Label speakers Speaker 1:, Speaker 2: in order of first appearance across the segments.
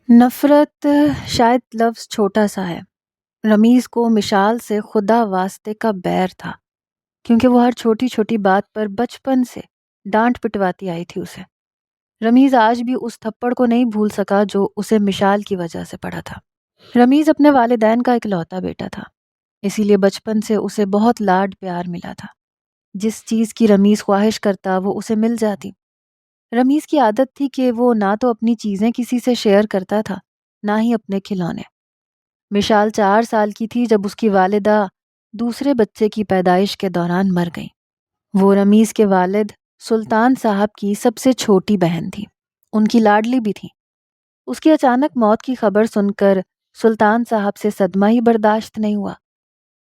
Speaker 1: نفرت شاید لفظ چھوٹا سا ہے۔ رمیز کو مشال سے خدا واسطے کا بیر تھا، کیونکہ وہ ہر چھوٹی چھوٹی بات پر بچپن سے ڈانٹ پٹواتی آئی تھی اسے۔ رمیز آج بھی اس تھپڑ کو نہیں بھول سکا جو اسے مشال کی وجہ سے پڑا تھا۔ رمیز اپنے والدین کا اکلوتا بیٹا تھا، اسی لیے بچپن سے اسے بہت لاڈ پیار ملا تھا۔ جس چیز کی رمیز خواہش کرتا وہ اسے مل جاتی۔ رمیز کی عادت تھی کہ وہ نہ تو اپنی چیزیں کسی سے شیئر کرتا تھا، نہ ہی اپنے کھلونے۔ مشال 4 سال کی تھی جب اس کی والدہ دوسرے بچے کی پیدائش کے دوران مر گئیں۔ وہ رمیز کے والد سلطان صاحب کی سب سے چھوٹی بہن تھی، ان کی لاڈلی بھی تھی۔ اس کی اچانک موت کی خبر سن کر سلطان صاحب سے صدمہ ہی برداشت نہیں ہوا۔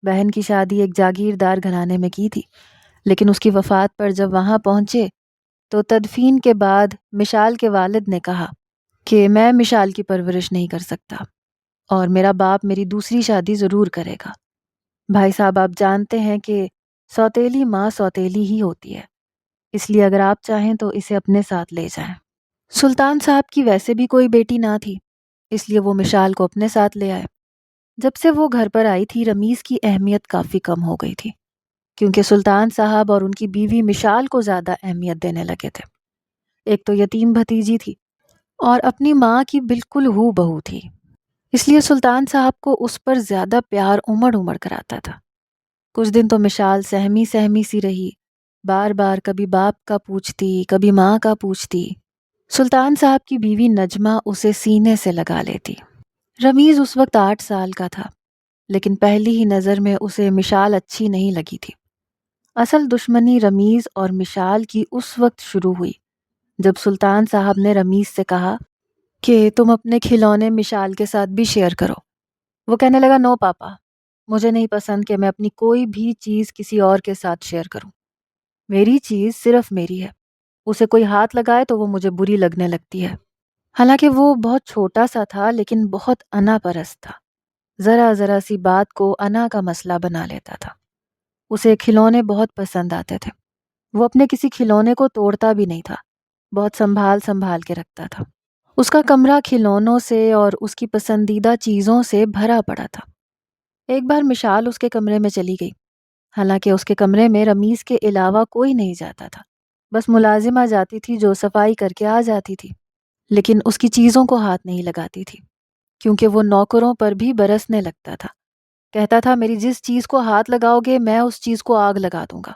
Speaker 1: بہن کی شادی ایک جاگیردار گھرانے میں کی تھی، لیکن اس کی وفات پر جب وہاں پہنچے تو تدفین کے بعد مشال کے والد نے کہا کہ میں مشال کی پرورش نہیں کر سکتا اور میرا باپ میری دوسری شادی ضرور کرے گا۔ بھائی صاحب، آپ جانتے ہیں کہ سوتیلی ماں سوتیلی ہی ہوتی ہے، اس لیے اگر آپ چاہیں تو اسے اپنے ساتھ لے جائیں۔ سلطان صاحب کی ویسے بھی کوئی بیٹی نہ تھی، اس لیے وہ مشال کو اپنے ساتھ لے آئے۔ جب سے وہ گھر پر آئی تھی رمیز کی اہمیت کافی کم ہو گئی تھی، کیونکہ سلطان صاحب اور ان کی بیوی مشال کو زیادہ اہمیت دینے لگے تھے۔ ایک تو یتیم بھتیجی تھی اور اپنی ماں کی بالکل ہو بہو تھی، اس لیے سلطان صاحب کو اس پر زیادہ پیار امڑ امڑ کر آتا تھا۔ کچھ دن تو مشال سہمی سہمی سی رہی، بار بار کبھی باپ کا پوچھتی کبھی ماں کا پوچھتی۔ سلطان صاحب کی بیوی نجمہ اسے سینے سے لگا لیتی۔ رمیز اس وقت 8 سال کا تھا، لیکن پہلی ہی نظر میں اسے مشال اچھی نہیں لگی تھی۔ اصل دشمنی رمیز اور مشال کی اس وقت شروع ہوئی جب سلطان صاحب نے رمیز سے کہا کہ تم اپنے کھلونے مشال کے ساتھ بھی شیئر کرو۔ وہ کہنے لگا، نو پاپا، مجھے نہیں پسند کہ میں اپنی کوئی بھی چیز کسی اور کے ساتھ شیئر کروں۔ میری چیز صرف میری ہے، اسے کوئی ہاتھ لگائے تو وہ مجھے بری لگنے لگتی ہے۔ حالانکہ وہ بہت چھوٹا سا تھا لیکن بہت انا پرست تھا، ذرا ذرا سی بات کو انا کا مسئلہ بنا لیتا تھا۔ اسے کھلونے بہت پسند آتے تھے، وہ اپنے کسی کھلونے کو توڑتا بھی نہیں تھا، بہت سنبھال سنبھال کے رکھتا تھا۔ اس کا کمرہ کھلونوں سے اور اس کی پسندیدہ چیزوں سے بھرا پڑا تھا۔ ایک بار مشال اس کے کمرے میں چلی گئی، حالانکہ اس کے کمرے میں رمیز کے علاوہ کوئی نہیں جاتا تھا، بس ملازمہ جاتی تھی جو صفائی کر کے آ جاتی تھی، لیکن اس کی چیزوں کو ہاتھ نہیں لگاتی تھی، کیونکہ وہ نوکروں پر بھی برسنے لگتا تھا۔ کہتا تھا، میری جس چیز کو ہاتھ لگاؤ گے میں اس چیز کو آگ لگا دوں گا۔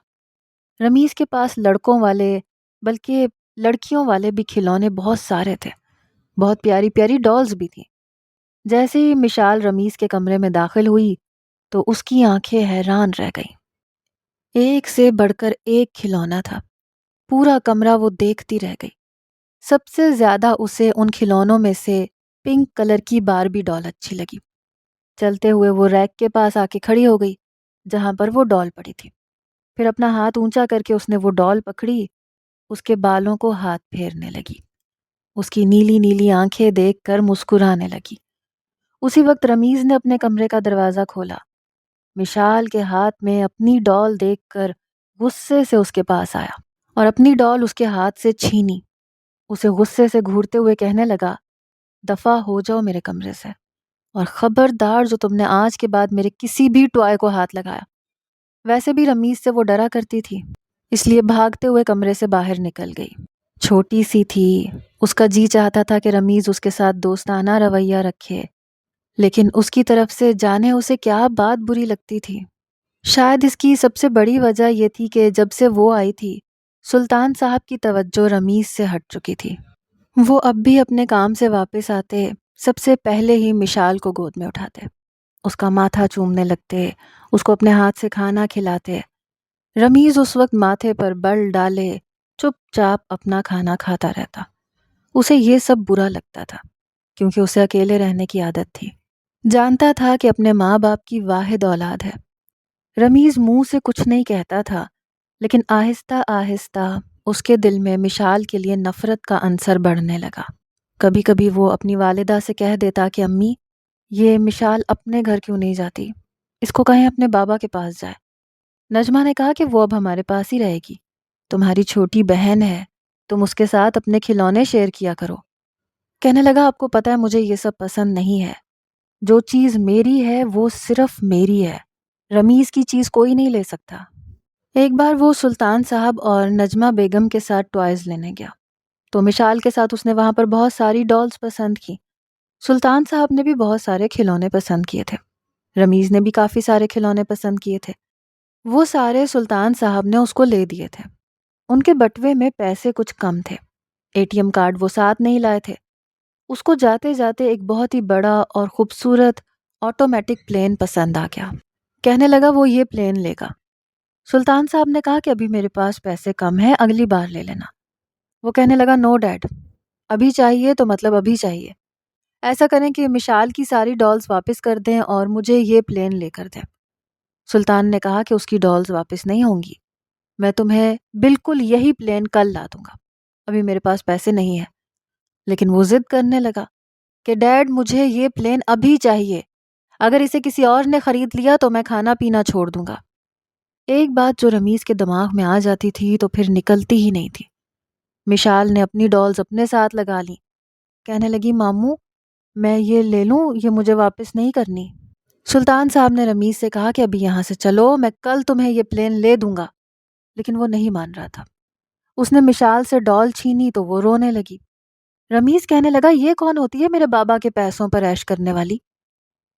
Speaker 1: رمیز کے پاس لڑکوں والے بلکہ لڑکیوں والے بھی کھلونے بہت سارے تھے، بہت پیاری پیاری ڈالز بھی تھیں۔ جیسے ہی مشال رمیز کے کمرے میں داخل ہوئی تو اس کی آنکھیں حیران رہ گئیں۔ ایک سے بڑھ کر ایک کھلونا تھا، پورا کمرہ وہ دیکھتی رہ گئی۔ سب سے زیادہ اسے ان کھلونوں میں سے پنک کلر کی باربی ڈال اچھی لگی۔ چلتے ہوئے وہ ریک کے پاس آ کے کھڑی ہو گئی جہاں پر وہ ڈال پڑی تھی، پھر اپنا ہاتھ اونچا کر کے اس نے وہ ڈال پکڑی، اس کے بالوں کو ہاتھ پھیرنے لگی، اس کی نیلی نیلی آنکھیں دیکھ کر مسکرانے لگی۔ اسی وقت رمیز نے اپنے کمرے کا دروازہ کھولا۔ مشال کے ہاتھ میں اپنی ڈال دیکھ کر غصے سے اس کے پاس آیا اور اپنی ڈال اس کے ہاتھ سے چھینی، اسے غصے سے گھورتے ہوئے کہنے لگا، دفع ہو جاؤ میرے کمرے سے، اور خبردار جو تم نے آج کے بعد میرے کسی بھی ٹوائے کو ہاتھ لگایا۔ ویسے بھی رمیز سے وہ ڈرا کرتی تھی، اس لیے بھاگتے ہوئے کمرے سے باہر نکل گئی۔ چھوٹی سی تھی، اس کا جی چاہتا تھا کہ رمیز اس کے ساتھ دوستانہ رویہ رکھے، لیکن اس کی طرف سے جانے اسے کیا بات بری لگتی تھی۔ شاید اس کی سب سے بڑی وجہ یہ تھی کہ جب سے وہ آئی تھی سلطان صاحب کی توجہ رمیز سے ہٹ چکی تھی۔ وہ اب بھی اپنے کام سے واپس آتے سب سے پہلے ہی مشال کو گود میں اٹھاتے، اس کا ماتھا چومنے لگتے، اس کو اپنے ہاتھ سے کھانا کھلاتے۔ رمیز اس وقت ماتھے پر بل ڈالے چپ چاپ اپنا کھانا کھاتا رہتا۔ اسے یہ سب برا لگتا تھا کیونکہ اسے اکیلے رہنے کی عادت تھی، جانتا تھا کہ اپنے ماں باپ کی واحد اولاد ہے۔ رمیز منہ سے کچھ نہیں کہتا تھا، لیکن آہستہ آہستہ اس کے دل میں مشال کے لیے نفرت کا عنصر بڑھنے لگا۔ کبھی کبھی وہ اپنی والدہ سے کہہ دیتا کہ امی، یہ مشال اپنے گھر کیوں نہیں جاتی، اس کو کہیں اپنے بابا کے پاس جائے۔ نجمہ نے کہا کہ وہ اب ہمارے پاس ہی رہے گی، تمہاری چھوٹی بہن ہے، تم اس کے ساتھ اپنے کھلونے شیئر کیا کرو۔ کہنے لگا آپ کو پتہ ہے مجھے یہ سب پسند نہیں ہے، جو چیز میری ہے وہ صرف میری ہے، رمیز کی چیز کوئی نہیں لے سکتا۔ ایک بار وہ سلطان صاحب اور نجمہ بیگم کے ساتھ ٹوائز لینے گیا تو مشال کے ساتھ اس نے وہاں پر بہت ساری ڈالز پسند کی۔ سلطان صاحب نے بھی بہت سارے کھلونے پسند کیے تھے، رمیز نے بھی کافی سارے کھلونے پسند کیے تھے۔ وہ سارے سلطان صاحب نے اس کو لے دیے تھے۔ ان کے بٹوے میں پیسے کچھ کم تھے، ATM کارڈ وہ ساتھ نہیں لائے تھے۔ اس کو جاتے جاتے ایک بہت ہی بڑا اور خوبصورت آٹومیٹک پلین پسند آ گیا۔ کہنے لگا وہ یہ پلین لے گا۔ سلطان صاحب نے کہا کہ ابھی میرے پاس پیسے کم ہیں، اگلی بار لے لینا۔ وہ کہنے لگا نو ڈیڈ، ابھی چاہیے تو مطلب ابھی چاہیے۔ ایسا کریں کہ مشال کی ساری ڈالز واپس کر دیں اور مجھے یہ پلین لے کر دیں۔ سلطان نے کہا کہ اس کی ڈالز واپس نہیں ہوں گی، میں تمہیں بالکل یہی پلین کل لا دوں گا، ابھی میرے پاس پیسے نہیں ہیں۔ لیکن وہ ضد کرنے لگا کہ ڈیڈ مجھے یہ پلین ابھی چاہیے، اگر اسے کسی اور نے خرید لیا تو میں کھانا پینا چھوڑ دوں گا۔ ایک بات جو رمیز کے دماغ میں آ جاتی تھی تو پھر نکلتی ہی نہیں تھی۔ مشال نے اپنی ڈالز اپنے ساتھ لگا لی، کہنے لگی ماموں میں یہ لے لوں، یہ مجھے واپس نہیں کرنی۔ سلطان صاحب نے رمیز سے کہا کہ ابھی یہاں سے چلو، میں کل تمہیں یہ پلین لے دوں گا، لیکن وہ نہیں مان رہا تھا۔ اس نے مشال سے ڈال چھینی تو وہ رونے لگی۔ رمیز کہنے لگا یہ کون ہوتی ہے میرے بابا کے پیسوں پر عیش کرنے والی؟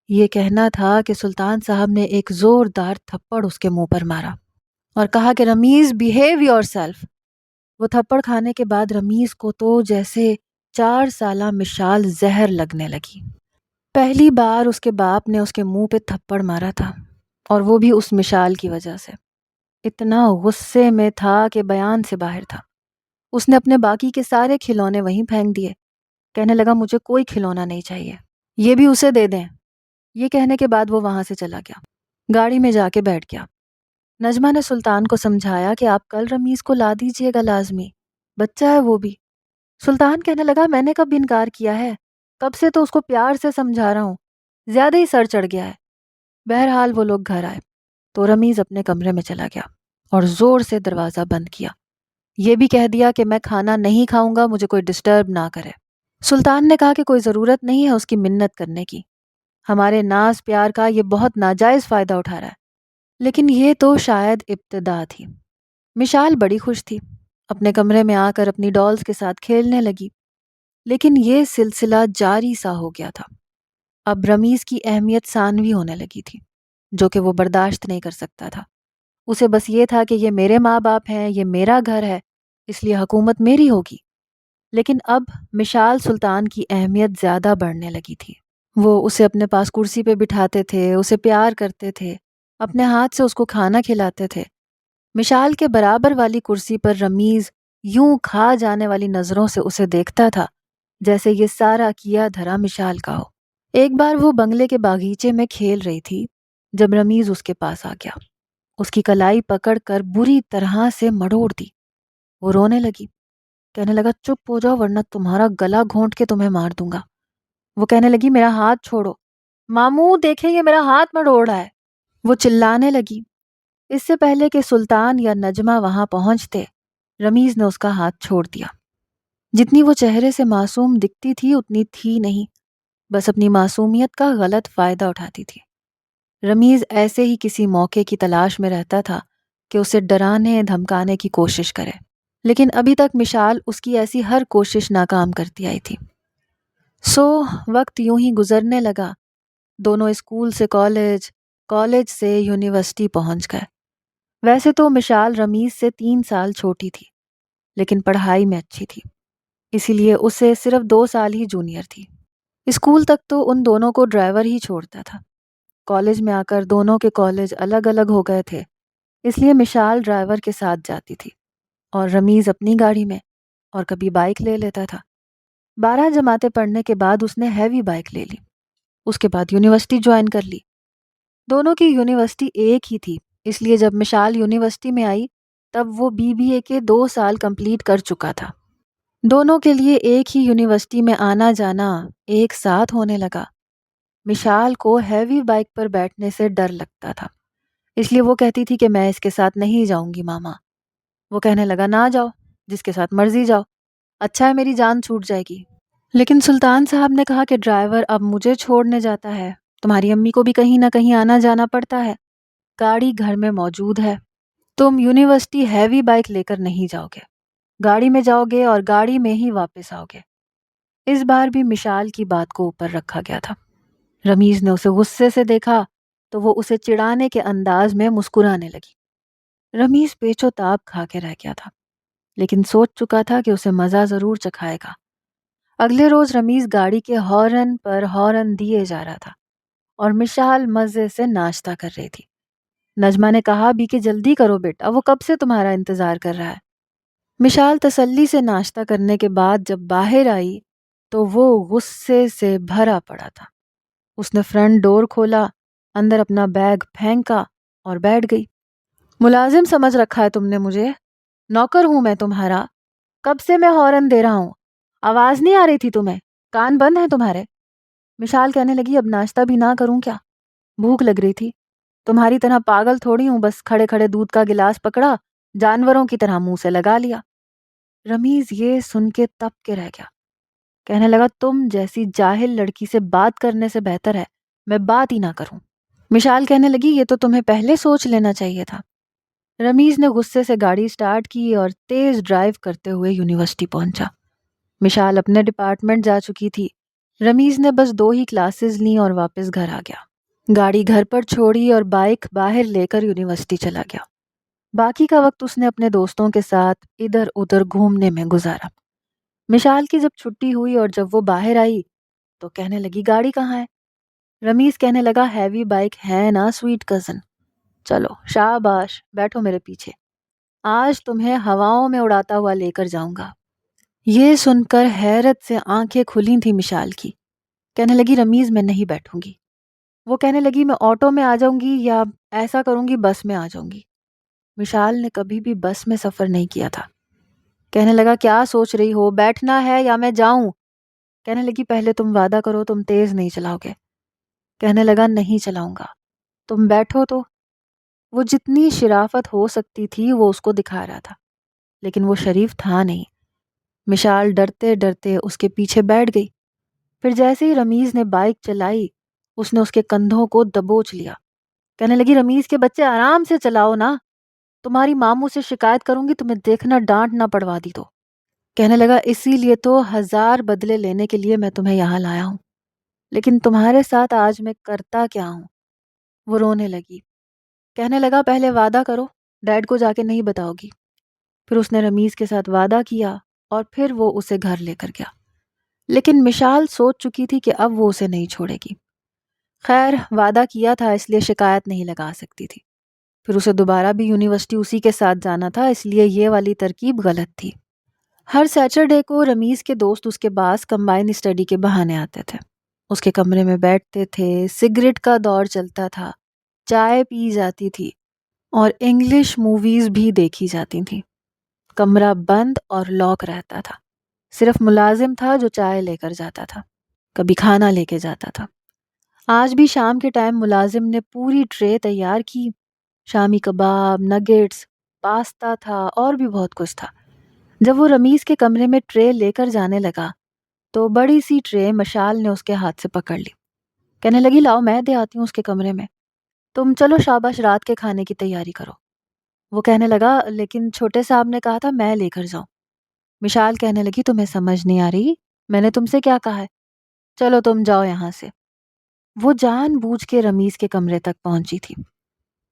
Speaker 1: یہ کہنا تھا کہ سلطان صاحب نے ایک زوردار تھپڑ اس کے منہ پر مارا اور کہا کہ رمیز بیہیو یور سیلف۔ وہ تھپڑ کھانے کے بعد رمیز کو تو جیسے 4 سالہ مشال زہر لگنے لگی۔ پہلی بار اس کے باپ نے اس کے منہ پہ تھپڑ مارا تھا، اور وہ بھی اس مشال کی وجہ سے۔ اتنا غصے میں تھا کہ بیان سے باہر تھا۔ اس نے اپنے باقی کے سارے کھلونے وہیں پھینک دیے، کہنے لگا مجھے کوئی کھلونا نہیں چاہیے، یہ بھی اسے دے دیں۔ یہ کہنے کے بعد وہ وہاں سے چلا گیا، گاڑی میں جا کے بیٹھ گیا۔ نجمہ نے سلطان کو سمجھایا کہ آپ کل رمیز کو لا دیجیے گا لازمی، بچہ ہے وہ بھی۔ سلطان کہنے لگا میں نے کب انکار کیا ہے، کب سے تو اس کو پیار سے سمجھا رہا ہوں، زیادہ ہی سر چڑھ گیا ہے۔ بہرحال وہ لوگ گھر آئے تو رمیز اپنے کمرے میں چلا گیا اور زور سے دروازہ بند کیا، یہ بھی کہہ دیا کہ میں کھانا نہیں کھاؤں گا، مجھے کوئی ڈسٹرب نہ کرے۔ سلطان نے کہا کہ کوئی ضرورت نہیں ہے اس کی منت کرنے کی، ہمارے ناز پیار کا یہ بہت ناجائز فائدہ اٹھا رہا ہے۔ لیکن یہ تو شاید ابتدا تھی۔ مشال بڑی خوش تھی، اپنے کمرے میں آ کر اپنی ڈالز کے ساتھ کھیلنے لگی، لیکن یہ سلسلہ جاری سا ہو گیا تھا۔ اب رمیز کی اہمیت ثانوی ہونے لگی تھی، جو کہ وہ برداشت نہیں کر سکتا تھا۔ اسے بس یہ تھا کہ یہ میرے ماں باپ ہیں، یہ میرا گھر ہے، اس لیے حکومت میری ہوگی۔ لیکن اب مشال سلطان کی اہمیت زیادہ بڑھنے لگی تھی۔ وہ اسے اپنے پاس کرسی پہ بٹھاتے تھے، اسے پیار کرتے تھے، اپنے ہاتھ سے اس کو کھانا کھلاتے تھے۔ مشال کے برابر والی کرسی پر رمیز یوں کھا جانے والی نظروں سے اسے دیکھتا تھا جیسے یہ سارا کیا دھرا مشال کا ہو۔ ایک بار وہ بنگلے کے باغیچے میں کھیل رہی تھی جب رمیز اس کے پاس آ گیا، اس کی کلائی پکڑ کر بری طرح سے مڑوڑ دی۔ وہ رونے لگی، کہنے لگا چپ ہو جاؤ ورنہ تمہارا گلا گھونٹ کے تمہیں مار دوں گا۔ وہ کہنے لگی میرا ہاتھ چھوڑو، ماموں دیکھیں یہ میرا ہاتھ مڑوڑ رہا ہے۔ وہ چلانے لگی۔ اس سے پہلے کہ سلطان یا نجمہ وہاں پہنچتے، رمیز نے اس کا ہاتھ چھوڑ دیا۔ جتنی وہ چہرے سے معصوم دکھتی تھی اتنی تھی نہیں، بس اپنی معصومیت کا غلط فائدہ اٹھاتی تھی۔ رمیز ایسے ہی کسی موقع کی تلاش میں رہتا تھا کہ اسے ڈرانے دھمکانے کی کوشش کرے، لیکن ابھی تک مشال اس کی ایسی ہر کوشش ناکام کرتی آئی تھی۔ وقت یوں ہی گزرنے لگا، دونوں اسکول سے کالج، کالج سے یونیورسٹی پہنچ گئے۔ ویسے تو مشال رمیز سے 3 سال چھوٹی تھی، لیکن پڑھائی میں اچھی تھی، اسی لیے اسے صرف 2 سال ہی جونیئر تھی۔ اسکول تک تو ان دونوں کو ڈرائیور ہی چھوڑتا تھا۔ کالج میں آ کر دونوں کے کالج الگ الگ ہو گئے تھے، اس لیے مشال ڈرائیور کے ساتھ جاتی تھی اور رمیز اپنی گاڑی میں، اور کبھی بائک لے لیتا تھا۔ 12 جماعتیں پڑھنے کے بعد اس نے ہیوی بائک لے لی، اس کے بعد یونیورسٹی جوائن کر لی۔ دونوں کی یونیورسٹی ایک ہی تھی، اس لیے جب مشال یونیورسٹی میں آئی تب وہ BBA کے 2 سال کمپلیٹ کر چکا تھا۔ دونوں کے لیے ایک ہی یونیورسٹی میں آنا جانا ایک ساتھ ہونے لگا۔ مشال کو ہیوی بائک پر بیٹھنے سے ڈر لگتا تھا، اس لیے وہ کہتی تھی کہ میں اس کے ساتھ نہیں جاؤں گی ماما۔ وہ کہنے لگا نہ جاؤ، جس کے ساتھ مرضی جاؤ، اچھا ہے میری جان چھوٹ جائے گی۔ لیکن سلطان صاحب نے کہا کہ ڈرائیور اب مجھے چھوڑنے جاتا ہے، تمہاری امی کو بھی کہیں نہ کہیں آنا جانا پڑتا ہے، گاڑی گھر میں موجود ہے، تم یونیورسٹی ہیوی بائک لے کر نہیں جاؤ گے، گاڑی میں جاؤ گے اور گاڑی میں ہی واپس آؤ گے۔ اس بار بھی مشال کی بات کو اوپر رکھا گیا تھا۔ رمیز نے اسے غصے سے دیکھا تو وہ اسے چڑھانے کے انداز میں مسکرانے لگی۔ رمیز پیچ و تاب کھا کے رہ گیا تھا، لیکن سوچ چکا تھا کہ اسے مزہ ضرور چکھائے گا۔ اگلے روز رمیز گاڑی کے ہارن پر ہارن دیے جا رہا تھا اور مشال مزے سے ناشتہ کر رہی تھی۔ نجمہ نے کہا بھی کہ جلدی کرو بیٹا، وہ کب سے تمہارا انتظار کر رہا ہے۔ مشال تسلی سے ناشتہ کرنے کے بعد جب باہر آئی تو وہ غصے سے بھرا پڑا تھا۔ اس نے فرنٹ ڈور کھولا، اندر اپنا بیگ پھینکا اور بیٹھ گئی۔ ملازم سمجھ رکھا ہے تم نے مجھے؟ نوکر ہوں میں تمہارا، کب سے میں ہارن دے رہا ہوں، آواز نہیں آ رہی تھی تمہیں؟ کان بند ہیں تمہارے؟ مشال کہنے لگی اب ناشتہ بھی نہ کروں کیا؟ بھوک لگ رہی تھی، تمہاری طرح پاگل تھوڑی ہوں، بس کھڑے کھڑے دودھ کا گلاس پکڑا، جانوروں کی طرح منہ سے لگا لیا۔ رمیز یہ سن کے تپ کے رہ گیا، کہنے لگا تم جیسی جاہل لڑکی سے بات کرنے سے بہتر ہے میں بات ہی نہ کروں۔ مشال کہنے لگی یہ تو تمہیں پہلے سوچ لینا چاہیے تھا۔ رمیز نے غصے سے گاڑی سٹارٹ کی اور تیز ڈرائیو کرتے ہوئے یونیورسٹی پہنچا۔ مشال اپنے ڈپارٹمنٹ جا چکی تھی، رمیز نے بس 2 ہی کلاسز لیں اور واپس گھر آ گیا۔ گاڑی گھر پر چھوڑی اور بائک باہر لے کر یونیورسٹی چلا گیا۔ باقی کا وقت اس نے اپنے دوستوں کے ساتھ ادھر ادھر گھومنے میں گزارا۔ مشال کی جب چھٹی ہوئی اور جب وہ باہر آئی تو کہنے لگی گاڑی کہاں ہے؟ رمیز کہنے لگا ہیوی بائک ہے نا سویٹ کزن، چلو شاباش بیٹھو میرے پیچھے، آج تمہیں ہواؤں میں اڑاتا ہوا لے کر جاؤں گا۔ یہ سن کر حیرت سے آنکھیں کھلی تھی مشال کی، کہنے لگی رمیز میں نہیں بیٹھوں گی۔ وہ کہنے لگی میں آٹو میں آ جاؤں گی یا ایسا کروں گی بس میں آ جاؤں گی۔ مشال نے کبھی بھی بس میں سفر نہیں کیا تھا۔ کہنے لگا کیا سوچ رہی ہو، بیٹھنا ہے یا میں جاؤں؟ کہنے لگی پہلے تم وعدہ کرو تم تیز نہیں چلاؤ گے۔ کہنے لگا نہیں چلاؤں گا، تم بیٹھو تو۔ وہ جتنی شرافت ہو سکتی تھی وہ اس کو دکھا رہا تھا، لیکن وہ شریف تھا نہیں۔ مشال ڈرتے ڈرتے اس کے پیچھے بیٹھ گئی۔ پھر جیسے ہی رمیز نے بائک چلائی اس نے اس کے کندھوں کو دبوچ لیا، کہنے لگی رمیز کے بچے آرام سے چلاؤ نا، تمہاری ماموں سے شکایت کروں گی تمہیں دیکھنا ڈانٹ نہ پڑوا دی تو۔ کہنے لگا اسی لیے تو 1000 بدلے لینے کے لیے میں تمہیں یہاں لایا ہوں، لیکن تمہارے ساتھ آج میں کرتا کیا ہوں۔ وہ رونے لگی، کہنے لگا پہلے وعدہ کرو، ڈیڈ کو جا کے نہیں بتاؤ گی۔ پھر اس نے رمیز کے ساتھ وعدہ کیا اور پھر وہ اسے گھر لے کر گیا، لیکن مشال سوچ چکی تھی کہ اب وہ اسے نہیں چھوڑے گی۔ خیر وعدہ کیا تھا اس لیے شکایت نہیں لگا سکتی تھی، پھر اسے دوبارہ بھی یونیورسٹی اسی کے ساتھ جانا تھا، اس لیے یہ والی ترکیب غلط تھی۔ ہر سیٹرڈے کو رمیز کے دوست اس کے پاس کمبائن اسٹڈی کے بہانے آتے تھے، اس کے کمرے میں بیٹھتے تھے، سگریٹ کا دور چلتا تھا، چائے پی جاتی تھی اور انگلش موویز بھی دیکھی جاتی تھیں۔ کمرہ بند اور لاک رہتا تھا، صرف ملازم تھا جو چائے لے کر جاتا تھا، کبھی کھانا لے کے جاتا تھا۔ آج بھی شام کے ٹائم ملازم نے پوری ٹرے تیار کی، شامی کباب، نگیٹس، پاستا تھا اور بھی بہت کچھ تھا۔ جب وہ رمیز کے کمرے میں ٹرے لے کر جانے لگا تو بڑی سی ٹرے مشال نے اس کے ہاتھ سے پکڑ لی، کہنے لگی لاؤ میں دے آتی ہوں اس کے کمرے میں، تم چلو شاباش رات کے کھانے کی تیاری کرو۔ وہ کہنے لگا لیکن چھوٹے صاحب نے کہا تھا میں لے کر جاؤں۔ مشال کہنے لگی تمہیں سمجھ نہیں آ رہی، میں نے تم سے کیا کہا ہے، چلو تم جاؤ یہاں سے۔ وہ جان بوجھ کے رمیز کے کمرے تک پہنچی تھی،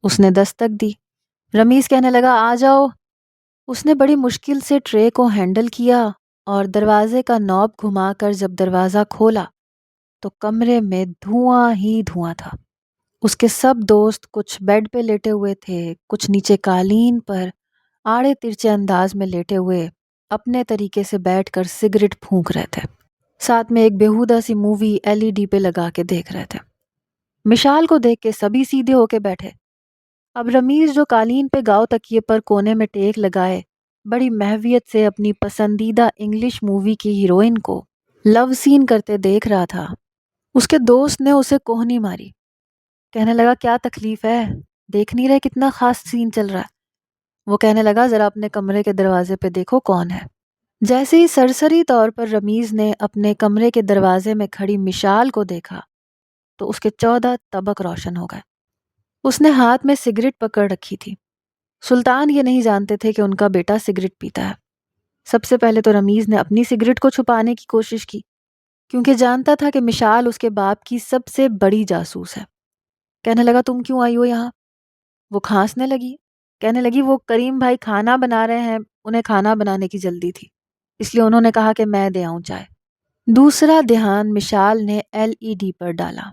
Speaker 1: اس نے دستک دی، رمیز کہنے لگا آ جاؤ۔ اس نے بڑی مشکل سے ٹرے کو ہینڈل کیا اور دروازے کا نوب گھما کر جب دروازہ کھولا تو کمرے میں دھواں ہی دھواں تھا۔ اس کے سب دوست کچھ بیڈ پہ لیٹے ہوئے تھے، کچھ نیچے قالین پر آڑے ترچے انداز میں لیٹے ہوئے اپنے طریقے سے بیٹھ کر سگریٹ پھونک رہے تھے، ساتھ میں ایک بیہودہ سی مووی LED پہ لگا کے دیکھ رہے تھے۔ مشال کو دیکھ کے سبھی سیدھے ہو کے بیٹھے۔ اب رمیز جو قالین پہ گاؤ تکیے پر کونے میں ٹیک لگائے بڑی محویت سے اپنی پسندیدہ انگلش مووی کی ہیروئن کو لو سین کرتے دیکھ رہا تھا، اس کے دوست نے اسے کوہنی ماری، کہنے لگا کیا تکلیف ہے، دیکھ نہیں رہے کتنا خاص سین چل رہا ہے۔ وہ کہنے لگا ذرا اپنے کمرے کے دروازے پہ دیکھو کون ہے۔ جیسے ہی سرسری طور پر رمیز نے اپنے کمرے کے دروازے میں کھڑی مشال کو دیکھا تو اس کے 14 طبق روشن ہو گئے۔ اس نے ہاتھ میں سگریٹ پکڑ رکھی تھی۔ سلطان یہ نہیں جانتے تھے کہ ان کا بیٹا سگریٹ پیتا ہے۔ سب سے پہلے تو رمیز نے اپنی سگریٹ کو چھپانے کی کوشش کی، کیونکہ جانتا تھا کہ مشال اس کے باپ کی سب سے بڑی جاسوس ہے۔ کہنے لگا تم کیوں آئی ہو یہاں؟ وہ کھانسنے لگی، کہنے لگی وہ کریم بھائی کھانا بنا رہے ہیں، انہیں کھانا بنانے کی جلدی تھی، اس لیے انہوں نے کہا کہ میں دے آؤں چائے۔ دوسرا دھیان مشال نے LED پر ڈالا۔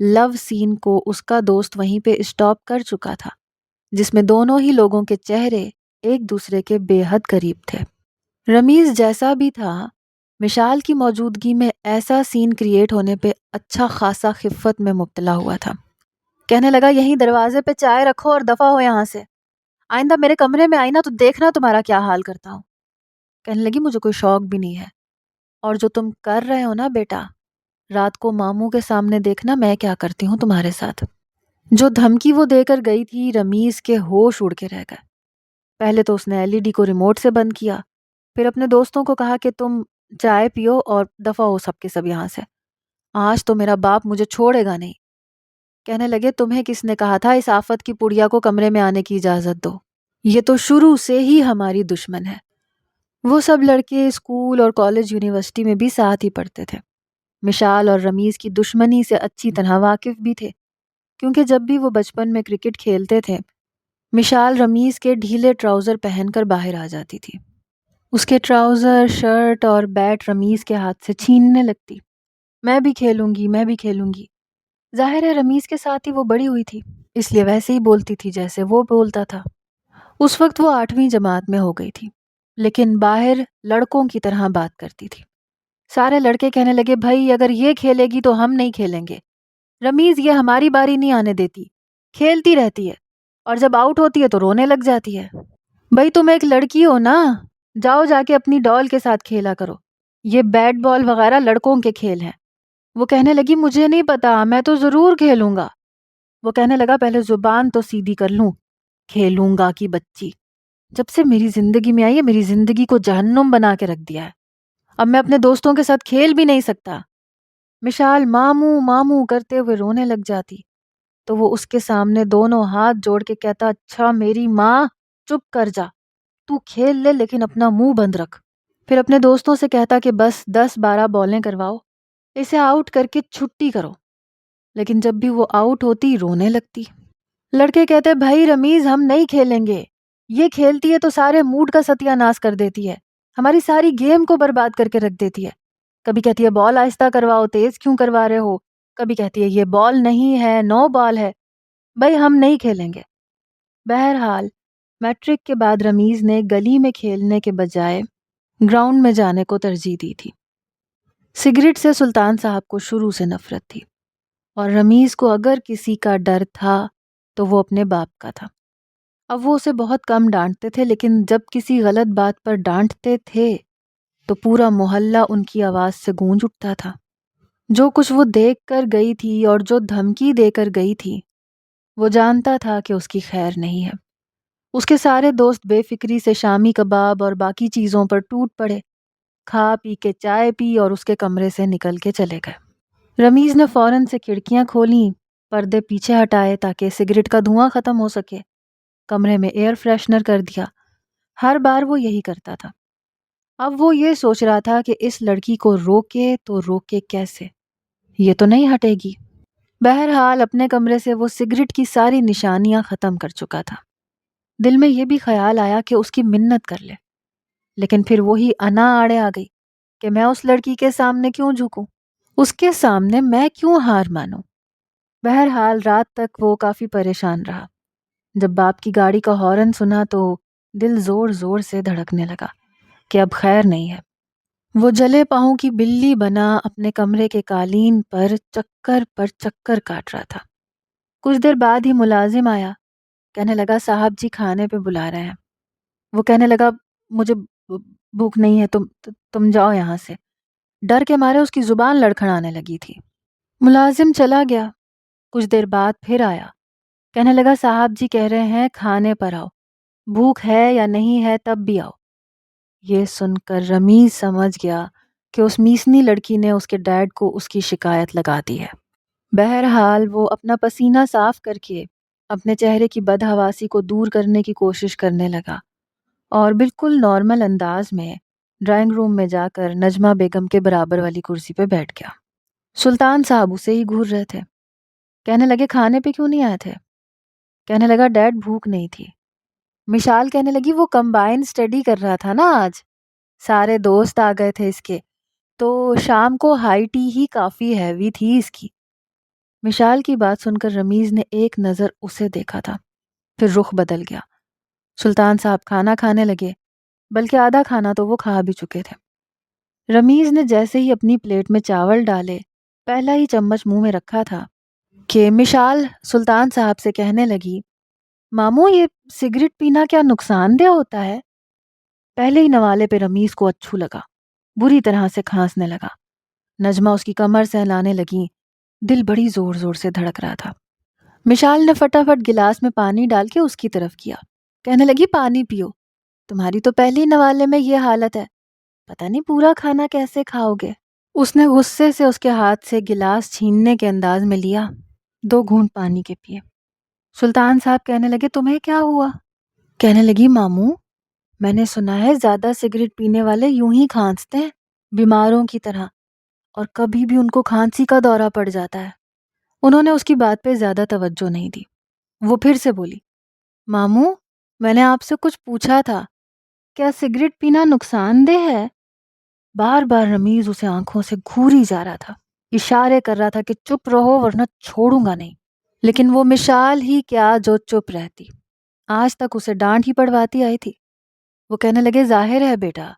Speaker 1: لو سین کو اس کا دوست وہیں پہ اسٹاپ کر چکا تھا، جس میں دونوں ہی لوگوں کے چہرے ایک دوسرے کے بے حد قریب تھے۔ رمیز جیسا بھی تھا، مشال کی موجودگی میں ایسا سین کریٹ ہونے پہ اچھا خاصا خفت میں مبتلا ہوا تھا۔ کہنے لگا یہیں دروازے پہ چائے رکھو اور دفع ہو یہاں سے، آئندہ میرے کمرے میں آئی نا تو دیکھنا تمہارا کیا حال کرتا ہوں۔ کہنے لگی مجھے کوئی شوق بھی نہیں ہے، اور جو تم کر رہے ہو نا بیٹا، رات کو ماموں کے سامنے دیکھنا میں کیا کرتی ہوں تمہارے ساتھ۔ جو دھمکی وہ دے کر گئی تھی، رمیز کے ہوش اڑ کے رہ گئے۔ پہلے تو اس نے LED کو ریموٹ سے بند کیا، پھر اپنے دوستوں کو کہا کہ تم چائے پیو اور دفع ہو سب کے سب یہاں سے، آج تو میرا باپ مجھے چھوڑے گا نہیں۔ کہنے لگے تمہیں کس نے کہا تھا اس آفت کی پڑیا کو کمرے میں آنے کی اجازت دو، یہ تو شروع سے ہی ہماری دشمن ہے۔ وہ سب لڑکے اسکول اور کالج یونیورسٹی میں بھی ساتھ ہی پڑھتے تھے، مشال اور رمیز کی دشمنی سے اچھی طرح واقف بھی تھے، کیونکہ جب بھی وہ بچپن میں کرکٹ کھیلتے تھے، مشال رمیز کے ڈھیلے ٹراؤزر پہن کر باہر آ جاتی تھی۔ اس کے ٹراؤزر، شرٹ اور بیٹ رمیز کے ہاتھ سے چھیننے لگتی۔ میں بھی کھیلوں گی، میں بھی کھیلوں گی۔ ظاہر ہے رمیز کے ساتھ ہی وہ بڑی ہوئی تھی، اس لیے ویسے ہی بولتی تھی جیسے وہ بولتا تھا۔ اس وقت وہ 8ویں جماعت میں ہو گئی تھی، لیکن باہر لڑکوں کی طرح بات کرتی تھی۔ سارے لڑکے کہنے لگے بھائی اگر یہ کھیلے گی تو ہم نہیں کھیلیں گے، رمیز یہ ہماری باری نہیں آنے دیتی، کھیلتی رہتی ہے اور جب آؤٹ ہوتی ہے تو رونے لگ جاتی ہے۔ بھائی تم ایک لڑکی ہو نا، جاؤ جا کے اپنی ڈال کے ساتھ کھیلا کرو، یہ بیٹ بال وغیرہ لڑکوں کے کھیل ہیں۔ وہ کہنے لگی مجھے نہیں پتا، میں تو ضرور کھیلوں گا۔ وہ کہنے لگا پہلے زبان تو سیدھی کر لوں، کھیلوں گا کی بچی، جب سے میری زندگی میں آئی ہے میری زندگی کو جہنم بنا کے رکھ دیا ہے، اب میں اپنے دوستوں کے ساتھ کھیل بھی نہیں سکتا۔ مشال ماموں ماموں کرتے ہوئے رونے لگ جاتی تو وہ اس کے سامنے دونوں ہاتھ جوڑ کے کہتا اچھا میری ماں چپ کر جا، تو کھیل لے لیکن اپنا منہ بند رکھ۔ پھر اپنے دوستوں سے کہتا کہ بس 10-12 بالیں کرواؤ، اسے آؤٹ کر کے چھٹی کرو، لیکن جب بھی وہ آؤٹ ہوتی رونے لگتی۔ لڑکے کہتے بھائی رمیز ہم نہیں کھیلیں گے، یہ کھیلتی ہے تو سارے موڈ کا ستیہ ناش کر دیتی ہے، ہماری ساری گیم کو برباد کر کے رکھ دیتی ہے۔ کبھی کہتی ہے بال آہستہ کرواؤ، تیز کیوں کروا رہے ہو، کبھی کہتی ہے یہ بال نہیں ہے 9 بال ہے، بھائی ہم نہیں کھیلیں گے۔ بہرحال میٹرک کے بعد رمیز نے گلی میں کھیلنے کے بجائے گراؤنڈ میں جانے کو ترجیح دی تھی۔ سگریٹ سے سلطان صاحب کو شروع سے نفرت تھی، اور رمیز کو اگر کسی کا ڈر تھا تو وہ اپنے باپ کا تھا۔ اب وہ اسے بہت کم ڈانٹتے تھے، لیکن جب کسی غلط بات پر ڈانٹتے تھے تو پورا محلہ ان کی آواز سے گونج اٹھتا تھا۔ جو کچھ وہ دیکھ کر گئی تھی اور جو دھمکی دے کر گئی تھی، وہ جانتا تھا کہ اس کی خیر نہیں ہے۔ اس کے سارے دوست بے فکری سے شامی کباب اور باقی چیزوں پر ٹوٹ پڑے، کھا پی کے چائے پی اور اس کے کمرے سے نکل کے چلے گئے۔ رمیز نے فوراً سے کھڑکیاں کھولیں، پردے پیچھے ہٹائے تاکہ سگریٹ کا دھواں ختم ہو سکے، کمرے میں ایئر فریشنر کر دیا۔ ہر بار وہ یہی کرتا تھا۔ اب وہ یہ سوچ رہا تھا کہ اس لڑکی کو روکے تو روکے کیسے، یہ تو نہیں ہٹے گی۔ بہرحال اپنے کمرے سے وہ سگریٹ کی ساری نشانیاں ختم کر چکا تھا۔ دل میں یہ بھی خیال آیا کہ اس کی منت کر لے، لیکن پھر وہی انا آڑے آ گئی کہ میں اس لڑکی کے سامنے کیوں جھکوں، اس کے سامنے میں کیوں ہار مانوں۔ بہرحال رات تک وہ کافی پریشان رہا۔ جب باپ کی گاڑی کا ہارن سنا تو دل زور زور سے دھڑکنے لگا کہ اب خیر نہیں ہے۔ وہ جلے پاؤں کی بلی بنا اپنے کمرے کے قالین پر چکر کاٹ رہا تھا۔ کچھ دیر بعد ہی ملازم آیا، کہنے لگا صاحب جی کھانے پہ بلا رہے ہیں۔ وہ کہنے لگا مجھے بھوک نہیں ہے، تم جاؤ یہاں سے۔ ڈر کے مارے اس کی زبان لڑکھڑانے لگی تھی۔ ملازم چلا گیا۔ کچھ دیر بعد پھر آیا، کہنے لگا صاحب جی کہہ رہے ہیں کھانے پر آؤ، بھوک ہے یا نہیں ہے تب بھی آؤ۔ یہ سن کر رمیز سمجھ گیا کہ اس میسنی لڑکی نے اس کے ڈیڈ کو اس کی شکایت لگا دی ہے۔ بہرحال وہ اپنا پسینہ صاف کر کے اپنے چہرے کی بدحواسی کو دور کرنے کی کوشش کرنے لگا اور بالکل نارمل انداز میں ڈرائنگ روم میں جا کر نجمہ بیگم کے برابر والی کرسی پہ بیٹھ گیا۔ سلطان صاحب اسے ہی گھور رہے تھے۔ کہنے لگے کھانے پہ کیوں نہیں آئے تھے؟ کہنے لگا ڈیڈ بھوک نہیں تھی۔ مشال کہنے لگی وہ کمبائن اسٹڈی کر رہا تھا نا آج، سارے دوست آ گئے تھے اس کے، تو شام کو ہائی ٹی ہی کافی ہیوی تھی اس کی۔ مشال کی بات سن کر رمیز نے ایک نظر اسے دیکھا تھا، پھر رخ بدل گیا۔ سلطان صاحب کھانا کھانے لگے، بلکہ آدھا کھانا تو وہ کھا بھی چکے تھے۔ رمیز نے جیسے ہی اپنی پلیٹ میں چاول ڈالے، پہلا ہی چمچ منہ میں رکھا تھا کہ مشال سلطان صاحب سے کہنے لگی، ماموں یہ سگریٹ پینا کیا نقصان دہ ہوتا ہے؟ پہلے ہی نوالے پہ رمیز کو اچھو لگا، بری طرح سے کھانسنے لگا۔ نجمہ اس کی کمر سہلانے لگی، دل بڑی زور زور سے دھڑک رہا تھا۔ مشال نے فٹافٹ گلاس میں پانی ڈال کے اس کی طرف کیا، کہنے لگی پانی پیو، تمہاری تو پہلی نوالے میں یہ حالت ہے، پتہ نہیں پورا کھانا کیسے کھاؤ گے۔ اس نے غصے سے اس کے ہاتھ سے گلاس چھیننے کے انداز میں لیا، 2 گھونٹ پانی کے پیے۔ سلطان صاحب کہنے لگے تمہیں کیا ہوا؟ کہنے لگی ماموں میں نے سنا ہے زیادہ سگریٹ پینے والے یوں ہی کھانستے ہیں بیماروں کی طرح، اور کبھی بھی ان کو کھانسی کا دورہ پڑ جاتا ہے۔ انہوں نے اس کی بات پہ زیادہ توجہ نہیں دی۔ وہ پھر سے بولی، ماموں میں نے آپ سے کچھ پوچھا تھا، کیا سگریٹ پینا نقصان دہ ہے؟ بار بار رمیز اسے آنکھوں سے گھوری جا رہا تھا، اشارے کر رہا تھا کہ چپ رہو ورنہ چھوڑوں گا نہیں، لیکن وہ مشال ہی کیا جو چپ رہتی، آج تک اسے ڈانٹ ہی پڑواتی آئی تھی۔ وہ کہنے لگے ظاہر ہے بیٹا،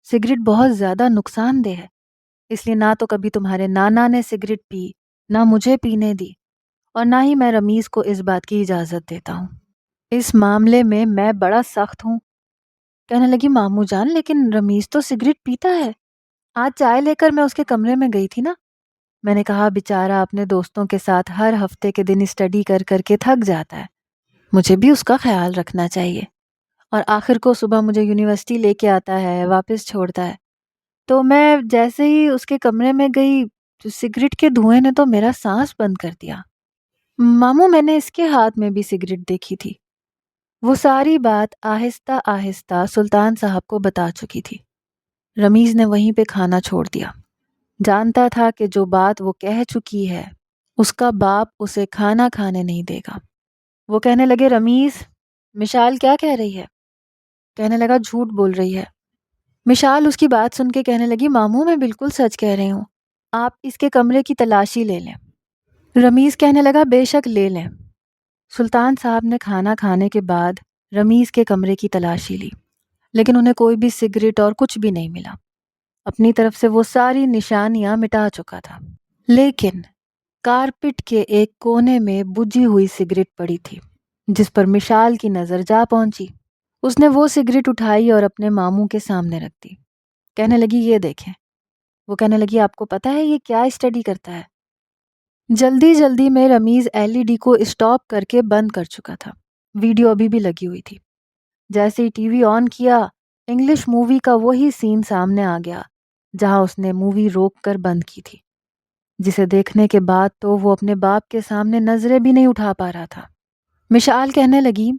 Speaker 1: سگریٹ بہت زیادہ نقصان دہ ہے، اس لیے نہ تو کبھی تمہارے نانا نے سگریٹ پی، نہ مجھے پینے دی، اور نہ ہی میں رمیز کو اس بات کی اجازت دیتا ہوں۔ اس معاملے میں بڑا سخت ہوں۔ کہنے لگی ماموں جان لیکن رمیز تو سگریٹ پیتا ہے، آج چائے لے کر میں اس کے کمرے میں گئی تھی نا، میں نے کہا بیچارہ اپنے دوستوں کے ساتھ ہر ہفتے کے دن اسٹڈی کر کر کے تھک جاتا ہے، مجھے بھی اس کا خیال رکھنا چاہیے، اور آخر کو صبح مجھے یونیورسٹی لے کے آتا ہے واپس چھوڑتا ہے، تو میں جیسے ہی اس کے کمرے میں گئی تو سگریٹ کے دھوئیں نے تو میرا سانس بند کر دیا۔ ماموں میں نے اس کے ہاتھ میں بھی سگریٹ دیکھی تھی۔ وہ ساری بات آہستہ آہستہ سلطان صاحب کو بتا چکی تھی۔ رمیز نے وہیں پہ کھانا چھوڑ دیا، جانتا تھا کہ جو بات وہ کہہ چکی ہے اس کا باپ اسے کھانا کھانے نہیں دے گا۔ وہ کہنے لگے رمیز مشال کیا کہہ رہی ہے؟ کہنے لگا جھوٹ بول رہی ہے۔ مشال اس کی بات سن کے کہنے لگی ماموں میں بالکل سچ کہہ رہی ہوں، آپ اس کے کمرے کی تلاشی لے لیں۔ رمیز کہنے لگا بے شک لے لیں۔ سلطان صاحب نے کھانا کھانے کے بعد رمیز کے کمرے کی تلاشی لی، لیکن انہیں کوئی بھی سگریٹ اور کچھ بھی نہیں ملا۔ اپنی طرف سے وہ ساری نشانیاں مٹا چکا تھا، لیکن کارپٹ کے ایک کونے میں بجھی ہوئی سگریٹ پڑی تھی جس پر مشال کی نظر جا پہنچی۔ اس نے وہ سگریٹ اٹھائی اور اپنے ماموں کے سامنے رکھ دی، کہنے لگی یہ دیکھیں۔ وہ کہنے لگی آپ کو پتہ ہے یہ کیا اسٹڈی کرتا ہے؟ جلدی جلدی میں رمیز ایل ای ڈی کو اسٹاپ کر کے بند کر چکا تھا، ویڈیو ابھی بھی لگی ہوئی تھی۔ جیسے ہی ٹی وی آن کیا، انگلش مووی کا وہی سین سامنے آ گیا جہاں اس نے مووی روک کر بند کی تھی، جسے دیکھنے کے بعد تو وہ اپنے باپ کے سامنے نظریں بھی نہیں اٹھا پا رہا تھا۔ مشال کہنے لگی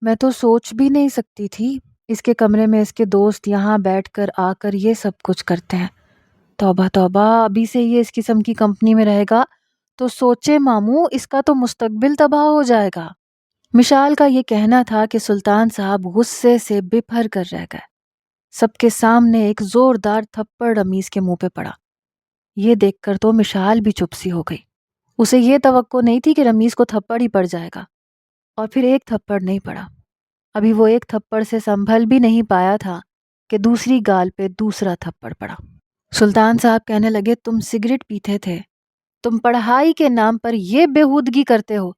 Speaker 1: میں تو سوچ بھی نہیں سکتی تھی اس کے کمرے میں اس کے دوست یہاں بیٹھ کر آ کر یہ سب کچھ کرتے ہیں، توبہ توبہ، ابھی سے یہ اس قسم کی کمپنی میں رہے گا تو سوچے ماموں اس کا تو مستقبل تباہ ہو جائے گا۔ مشال کا یہ کہنا تھا کہ سلطان صاحب غصے سے بپھر کر رہ گئے۔ سب کے سامنے ایک زوردار تھپڑ رمیز کے منہ پہ پڑا۔ یہ دیکھ کر تو مشال بھی چپ سی ہو گئی، اسے یہ توقع نہیں تھی کہ رمیز کو تھپڑ ہی پڑ جائے گا، اور پھر ایک تھپڑ نہیں پڑا، ابھی وہ ایک تھپڑ سے سنبھل بھی نہیں پایا تھا کہ دوسری گال پہ دوسرا تھپڑ پڑا۔ سلطان صاحب کہنے لگے تم سگریٹ پیتے تھے، تم پڑھائی کے نام پر یہ بےہودگی کرتے ہو،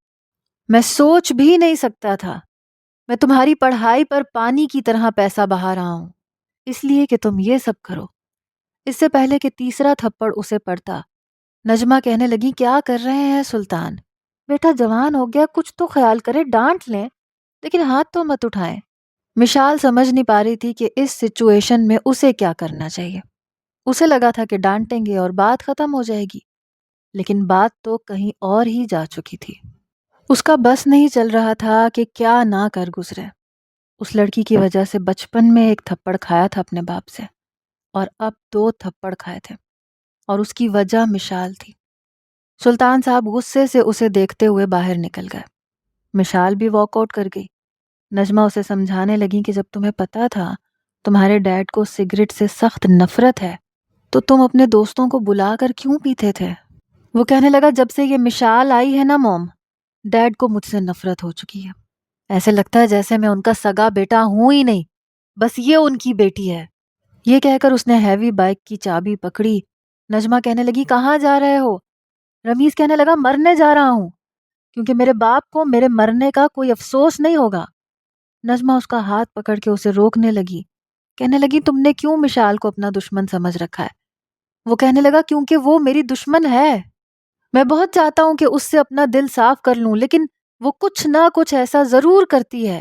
Speaker 1: میں سوچ بھی نہیں سکتا تھا، میں تمہاری پڑھائی پر پانی کی طرح پیسہ بہا رہا ہوں اس لیے کہ تم یہ سب کرو۔ اس سے پہلے کہ تیسرا تھپڑ اسے پڑتا، نجمہ کہنے لگی کیا کر رہے ہیں سلطان، بیٹا جوان ہو گیا کچھ تو خیال کرے، ڈانٹ لیں لیکن ہاتھ تو مت اٹھائیں۔ مشال سمجھ نہیں پا رہی تھی کہ اس سچویشن میں اسے کیا کرنا چاہیے۔ اسے لگا تھا کہ ڈانٹیں گے اور بات ختم ہو جائے گی، لیکن بات تو کہیں اور ہی جا چکی تھی۔ اس کا بس نہیں چل رہا تھا کہ کیا نہ کر گزرے۔ اس لڑکی کی وجہ سے بچپن میں ایک تھپڑ کھایا تھا اپنے باپ سے، اور اب 2 تھپڑ کھائے تھے، اور اس کی وجہ مشال تھی۔ سلطان صاحب غصے سے اسے دیکھتے ہوئے باہر نکل گئے۔ مشال بھی واک آؤٹ کر گئی۔ نجمہ اسے سمجھانے لگی کہ جب تمہیں پتا تھا تمہارے ڈیڈ کو سگریٹ سے سخت نفرت ہے تو تم اپنے دوستوں کو بلا کر کیوں پیتے تھے؟ وہ کہنے لگا جب سے یہ مشال آئی ہے نا موم، ڈیڈ کو مجھ سے نفرت ہو چکی ہے۔ ایسے لگتا ہے جیسے میں ان کا سگا بیٹا ہوں ہی نہیں، بس یہ ان کی بیٹی ہے۔ یہ کہہ کر اس نے ہیوی بائک کی چابی پکڑی۔ نجمہ کہنے لگی کہاں جا رہے ہو؟ رمیز کہنے لگا مرنے جا رہا ہوں، کیونکہ میرے باپ کو میرے مرنے کا کوئی افسوس نہیں ہوگا۔ نجمہ اس کا ہاتھ پکڑ کے اسے روکنے لگی، کہنے لگی تم نے کیوں مشال کو اپنا دشمن سمجھ رکھا ہے؟ وہ کہنے لگا کیونکہ وہ میری دشمن ہے۔ میں بہت چاہتا ہوں کہ اس سے اپنا دل صاف کر لوں، لیکن وہ کچھ نہ کچھ ایسا ضرور کرتی ہے۔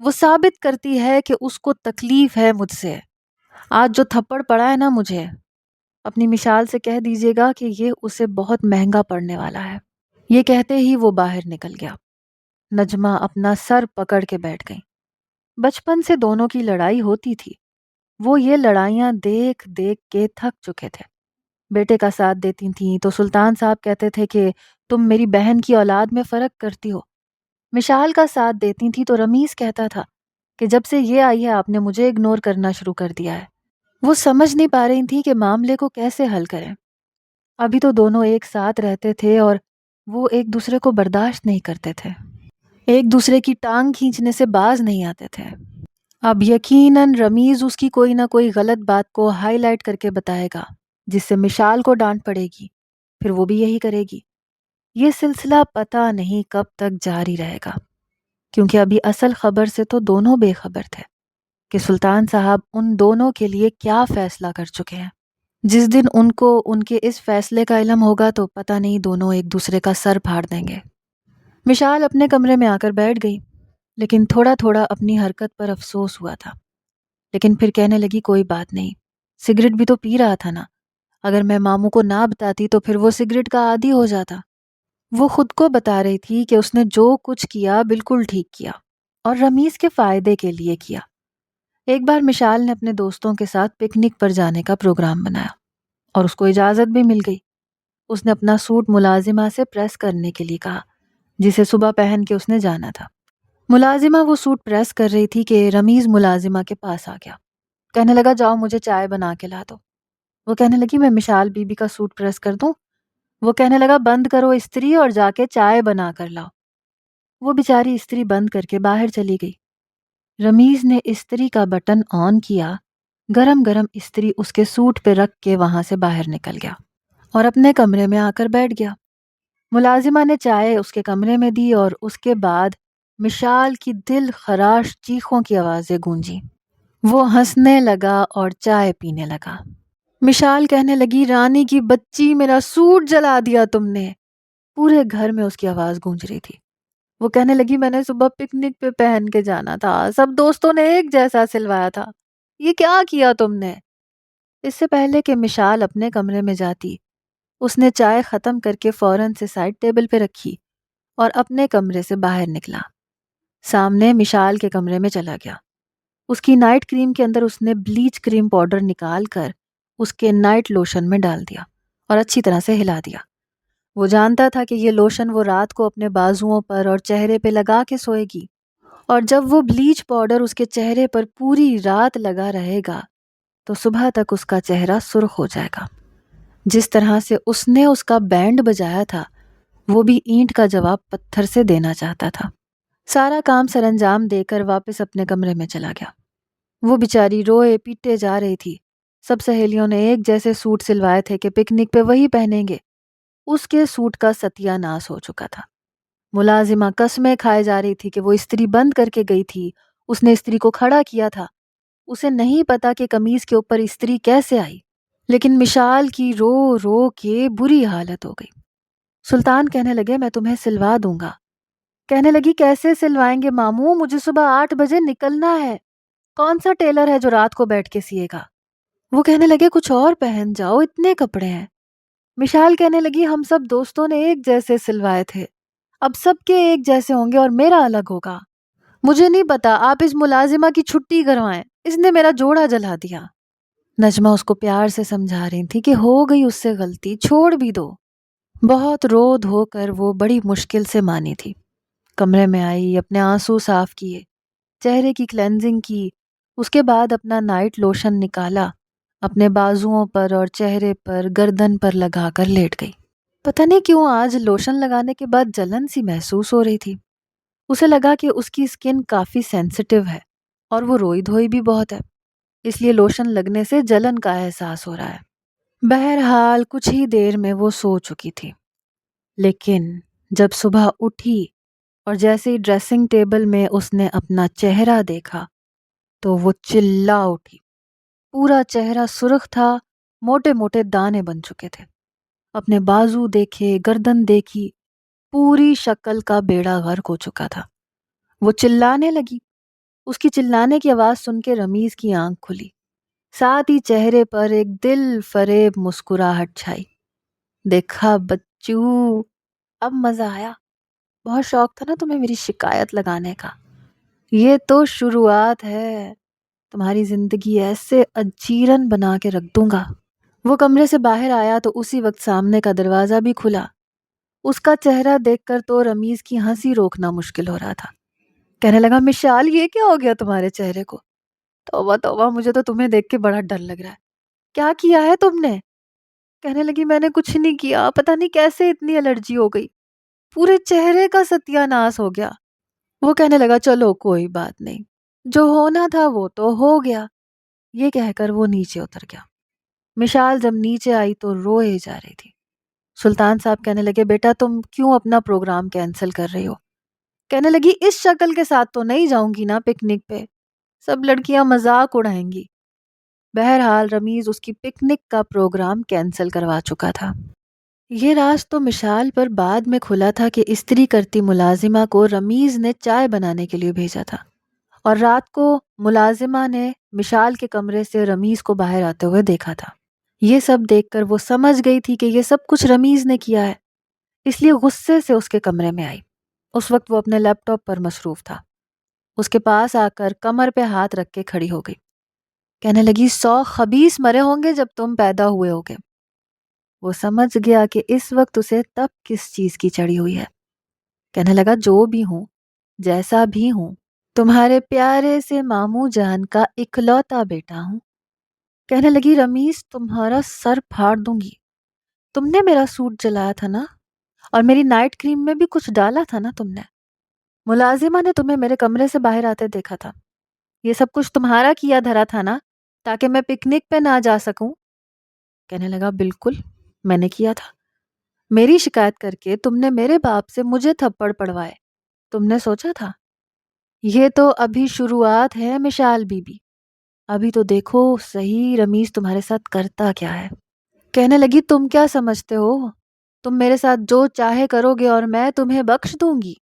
Speaker 1: وہ ثابت کرتی ہے کہ اس کو تکلیف ہے مجھ سے۔ آج جو تھپڑ پڑا ہے نا مجھے، اپنی مشال سے کہہ دیجیے گا کہ یہ اسے بہت مہنگا پڑنے والا ہے۔ یہ کہتے ہی وہ باہر نکل گیا۔ نجمہ اپنا سر پکڑ کے بیٹھ گئی۔ بچپن سے دونوں کی لڑائی ہوتی تھی۔ وہ یہ لڑائیاں دیکھ دیکھ کے تھک چکے تھے۔ بیٹے کا ساتھ دیتی تھیں تو سلطان صاحب کہتے تھے کہ تم میری بہن کی اولاد میں فرق کرتی ہو۔ مشال کا ساتھ دیتی تھی تو رمیز کہتا تھا کہ جب سے یہ آئی ہے آپ نے مجھے اگنور کرنا شروع کر دیا ہے۔ وہ سمجھ نہیں پا رہی تھی کہ معاملے کو کیسے حل کریں۔ ابھی تو دونوں ایک ساتھ رہتے تھے اور وہ ایک دوسرے کو برداشت نہیں کرتے تھے، ایک دوسرے کی ٹانگ کھینچنے سے باز نہیں آتے تھے۔ اب یقیناً رمیز اس کی کوئی نہ کوئی غلط بات کو ہائی لائٹ کر کے بتائے گا جس سے مشال کو ڈانٹ پڑے گی، پھر وہ بھی یہی کرے گی۔ یہ سلسلہ پتہ نہیں کب تک جاری رہے گا، کیونکہ ابھی اصل خبر سے تو دونوں بے خبر تھے کہ سلطان صاحب ان دونوں کے لیے کیا فیصلہ کر چکے ہیں۔ جس دن ان کو ان کے اس فیصلے کا علم ہوگا تو پتہ نہیں دونوں ایک دوسرے کا سر پھاڑ دیں گے۔ مشال اپنے کمرے میں آ کر بیٹھ گئی، لیکن تھوڑا تھوڑا اپنی حرکت پر افسوس ہوا تھا۔ لیکن پھر کہنے لگی کوئی بات نہیں، سگریٹ بھی تو پی رہا تھا نا، اگر میں ماموں کو نہ بتاتی تو پھر وہ سگریٹ کا عادی ہو جاتا۔ وہ خود کو بتا رہی تھی کہ اس نے جو کچھ کیا بالکل ٹھیک کیا اور رمیز کے فائدے کے لیے کیا۔ ایک بار مشال نے اپنے دوستوں کے ساتھ پکنک پر جانے کا پروگرام بنایا اور اس کو اجازت بھی مل گئی۔ اس نے اپنا سوٹ ملازمہ سے پریس کرنے کے لیے کہا جسے صبح پہن کے اس نے جانا تھا۔ ملازمہ وہ سوٹ پریس کر رہی تھی کہ رمیز ملازمہ کے پاس آ گیا، کہنے لگا جاؤ مجھے چائے بنا کے لا دو۔ وہ کہنے لگی میں مشال بی بی کا سوٹ پریس کر دوں؟ وہ کہنے لگا بند کرو استری اور جا کے چائے بنا کر لاؤ۔ وہ بیچاری استری بند کر کے باہر چلی گئی۔ رمیز نے استری کا بٹن آن کیا، گرم گرم استری اس کے سوٹ پہ رکھ کے وہاں سے باہر نکل گیا اور اپنے کمرے میں آ کر بیٹھ گیا۔ ملازمہ نے چائے اس کے کمرے میں دی اور اس کے بعد مشال کی دل خراش چیخوں کی آوازیں گونجی۔ وہ ہنسنے لگا اور چائے پینے لگا۔ مشال کہنے لگی رانی کی بچی میرا سوٹ جلا دیا تم نے۔ پورے گھر میں اس کی آواز گونج رہی تھی۔ وہ کہنے لگی میں نے صبح پکنک پہ پہن کے جانا تھا، سب دوستوں نے ایک جیسا سلوایا تھا، یہ کیا کیا تم نے؟ اس سے پہلے کہ مشال اپنے کمرے میں جاتی، اس نے چائے ختم کر کے فوراً سے سائڈ ٹیبل پہ رکھی اور اپنے کمرے سے باہر نکلا۔ سامنے مشال کے کمرے میں چلا گیا۔ اس کی نائٹ کریم کے اندر اس نے بلیچ کریم پاؤڈر نکال کر اس کے نائٹ لوشن میں ڈال دیا اور اچھی طرح سے ہلا دیا۔ وہ جانتا تھا کہ یہ لوشن وہ رات کو اپنے بازوؤں پر اور چہرے پہ لگا کے سوئے گی، اور جب وہ بلیچ پاؤڈر اس کے چہرے پر پوری رات لگا رہے گا تو صبح تک اس کا چہرہ سرخ ہو جائے گا۔ جس طرح سے اس نے اس کا بینڈ بجایا تھا وہ بھی اینٹ کا جواب پتھر سے دینا چاہتا تھا۔ سارا کام سر انجام دے کر واپس اپنے کمرے میں چلا گیا۔ وہ بیچاری روئے پیٹے جا رہی تھی۔ سب سہیلیوں نے ایک جیسے سوٹ سلوائے تھے کہ پکنک پہ وہی پہنیں گے۔ اس کے سوٹ کا ستیہ ناس ہو چکا تھا۔ ملازمہ قسمیں کھائے جا رہی تھی کہ وہ استری بند کر کے گئی تھی، اس نے استری کو کھڑا کیا تھا۔ اسے نہیں پتا کہ قمیض کے اوپر استری کیسے آئی، لیکن مشال کی رو رو کے بری حالت ہو گئی۔ سلطان کہنے لگے میں تمہیں سلوا دوں گا۔ کہنے لگی کیسے سلوائیں گے ماموں، مجھے صبح 8 بجے نکلنا ہے۔ کون سا ٹیلر ہے جو رات کو بیٹھ کے سیے گا؟ وہ کہنے لگے کچھ اور پہن جاؤ، اتنے کپڑے ہیں۔ مشال کہنے لگی ہم سب دوستوں نے ایک جیسے سلوائے تھے، اب سب کے ایک جیسے ہوں گے اور میرا الگ ہوگا۔ مجھے نہیں پتا، آپ اس ملازمہ کی چھٹی کروائیں، اس نے میرا جوڑا جلا دیا۔ نجمہ اس کو پیار سے سمجھا رہی تھی کہ ہو گئی اس سے غلطی، چھوڑ بھی دو۔ بہت رو دھو کر وہ بڑی مشکل سے مانی تھی۔ کمرے میں آئی، اپنے آنسو صاف کیے، چہرے کی کلینزنگ کی، اس کے بعد اپنا نائٹ لوشن نکالا، اپنے بازوؤں پر اور چہرے پر گردن پر لگا کر لیٹ گئی۔ پتہ نہیں کیوں آج لوشن لگانے کے بعد جلن سی محسوس ہو رہی تھی۔ اسے لگا کہ اس کی اسکن کافی سینسیٹیو ہے اور وہ روئی دھوئی بھی بہت ہے، اس لیے لوشن لگنے سے جلن کا احساس ہو رہا ہے۔ بہرحال کچھ ہی دیر میں وہ سو چکی تھی، لیکن جب صبح اٹھی اور جیسے ہی ڈریسنگ ٹیبل میں اس نے اپنا چہرہ دیکھا تو وہ چلا اٹھی۔ پورا چہرہ سرخ تھا، موٹے موٹے دانے بن چکے تھے، اپنے بازو دیکھے، گردن دیکھی، پوری شکل کا بیڑا غرق ہو چکا تھا۔ وہ چلانے لگی۔ اس کی چلانے کی آواز سن کے رمیز کی آنکھ کھلی، ساتھ ہی چہرے پر ایک دل فریب مسکراہٹ چھائی۔ دیکھا بچو، اب مزہ آیا، بہت شوق تھا نا تمہیں میری شکایت لگانے کا، یہ تو شروعات ہے، تمہاری زندگی ایسے اجیرن بنا کے رکھ دوں گا۔ وہ کمرے سے باہر آیا تو اسی وقت سامنے کا دروازہ بھی کھلا۔ اس کا چہرہ دیکھ کر تو رمیز کی ہنسی روکنا مشکل ہو رہا تھا۔ کہنے لگا مشال یہ کیا ہو گیا تمہارے چہرے کو؟ توبہ توبہ، مجھے تو تمہیں دیکھ کے بڑا ڈر لگ رہا ہے، کیا کیا ہے تم نے؟ کہنے لگی میں نے کچھ نہیں کیا، پتہ نہیں کیسے اتنی الرجی ہو گئی، پورے چہرے کا ستیہ ناس ہو گیا۔ وہ کہنے لگا چلو کوئی بات نہیں، جو ہونا تھا وہ تو ہو گیا۔ یہ کہہ کر وہ نیچے اتر گیا۔ مشال جب نیچے آئی تو روئے جا رہی تھی۔ سلطان صاحب کہنے لگے بیٹا تم کیوں اپنا پروگرام کینسل کر رہی ہو؟ کہنے لگی اس شکل کے ساتھ تو نہیں جاؤں گی نا پکنک پہ، سب لڑکیاں مذاق اڑائیں گی۔ بہرحال رمیز اس کی پکنک کا پروگرام کینسل کروا چکا تھا۔ یہ راز تو مشال پر بعد میں کھلا تھا کہ استری کرتی ملازمہ کو رمیز نے چائے بنانے کے لیے بھیجا تھا، اور رات کو ملازمہ نے مشال کے کمرے سے رمیز کو باہر آتے ہوئے دیکھا تھا۔ یہ سب دیکھ کر وہ سمجھ گئی تھی کہ یہ سب کچھ رمیز نے کیا ہے، اس لیے غصے سے اس کے کمرے میں آئی۔ اس وقت وہ اپنے لیپ ٹاپ پر مصروف تھا۔ اس کے پاس آ کر کمر پہ ہاتھ رکھ کے کھڑی ہو گئی۔ کہنے لگی 100 خبیث مرے ہوں گے جب تم پیدا ہوئے ہوگے۔ وہ سمجھ گیا کہ اس وقت اسے تب کس چیز کی چڑھی ہوئی ہے۔ کہنے لگا جو بھی ہوں، جیسا بھی ہوں، تمہارے پیارے سے ماموں جان کا اکلوتا بیٹا ہوں۔ کہنے لگی رمیز تمہارا سر پھاڑ دوں گی، تم نے میرا سوٹ جلایا تھا نا، اور میری نائٹ کریم میں بھی کچھ ڈالا تھا نا تم نے۔ ملازمہ نے تمہیں میرے کمرے سے باہر آتے دیکھا تھا، یہ سب کچھ تمہارا کیا دھرا تھا نا، تاکہ میں پکنک پہ نہ جا سکوں۔ کہنے لگا بالکل میں نے کیا تھا، میری شکایت کر کے تم نے میرے باپ سے مجھے تھپڑ پڑوائے، تم نے سوچا تھا؟ یہ تو ابھی شروعات ہے مشال بی بی، ابھی تو دیکھو صحیح رمیز تمہارے ساتھ کرتا کیا ہے۔ کہنے لگی تم کیا سمجھتے ہو، تم میرے ساتھ جو چاہے کرو گے اور میں تمہیں بخش دوں گی؟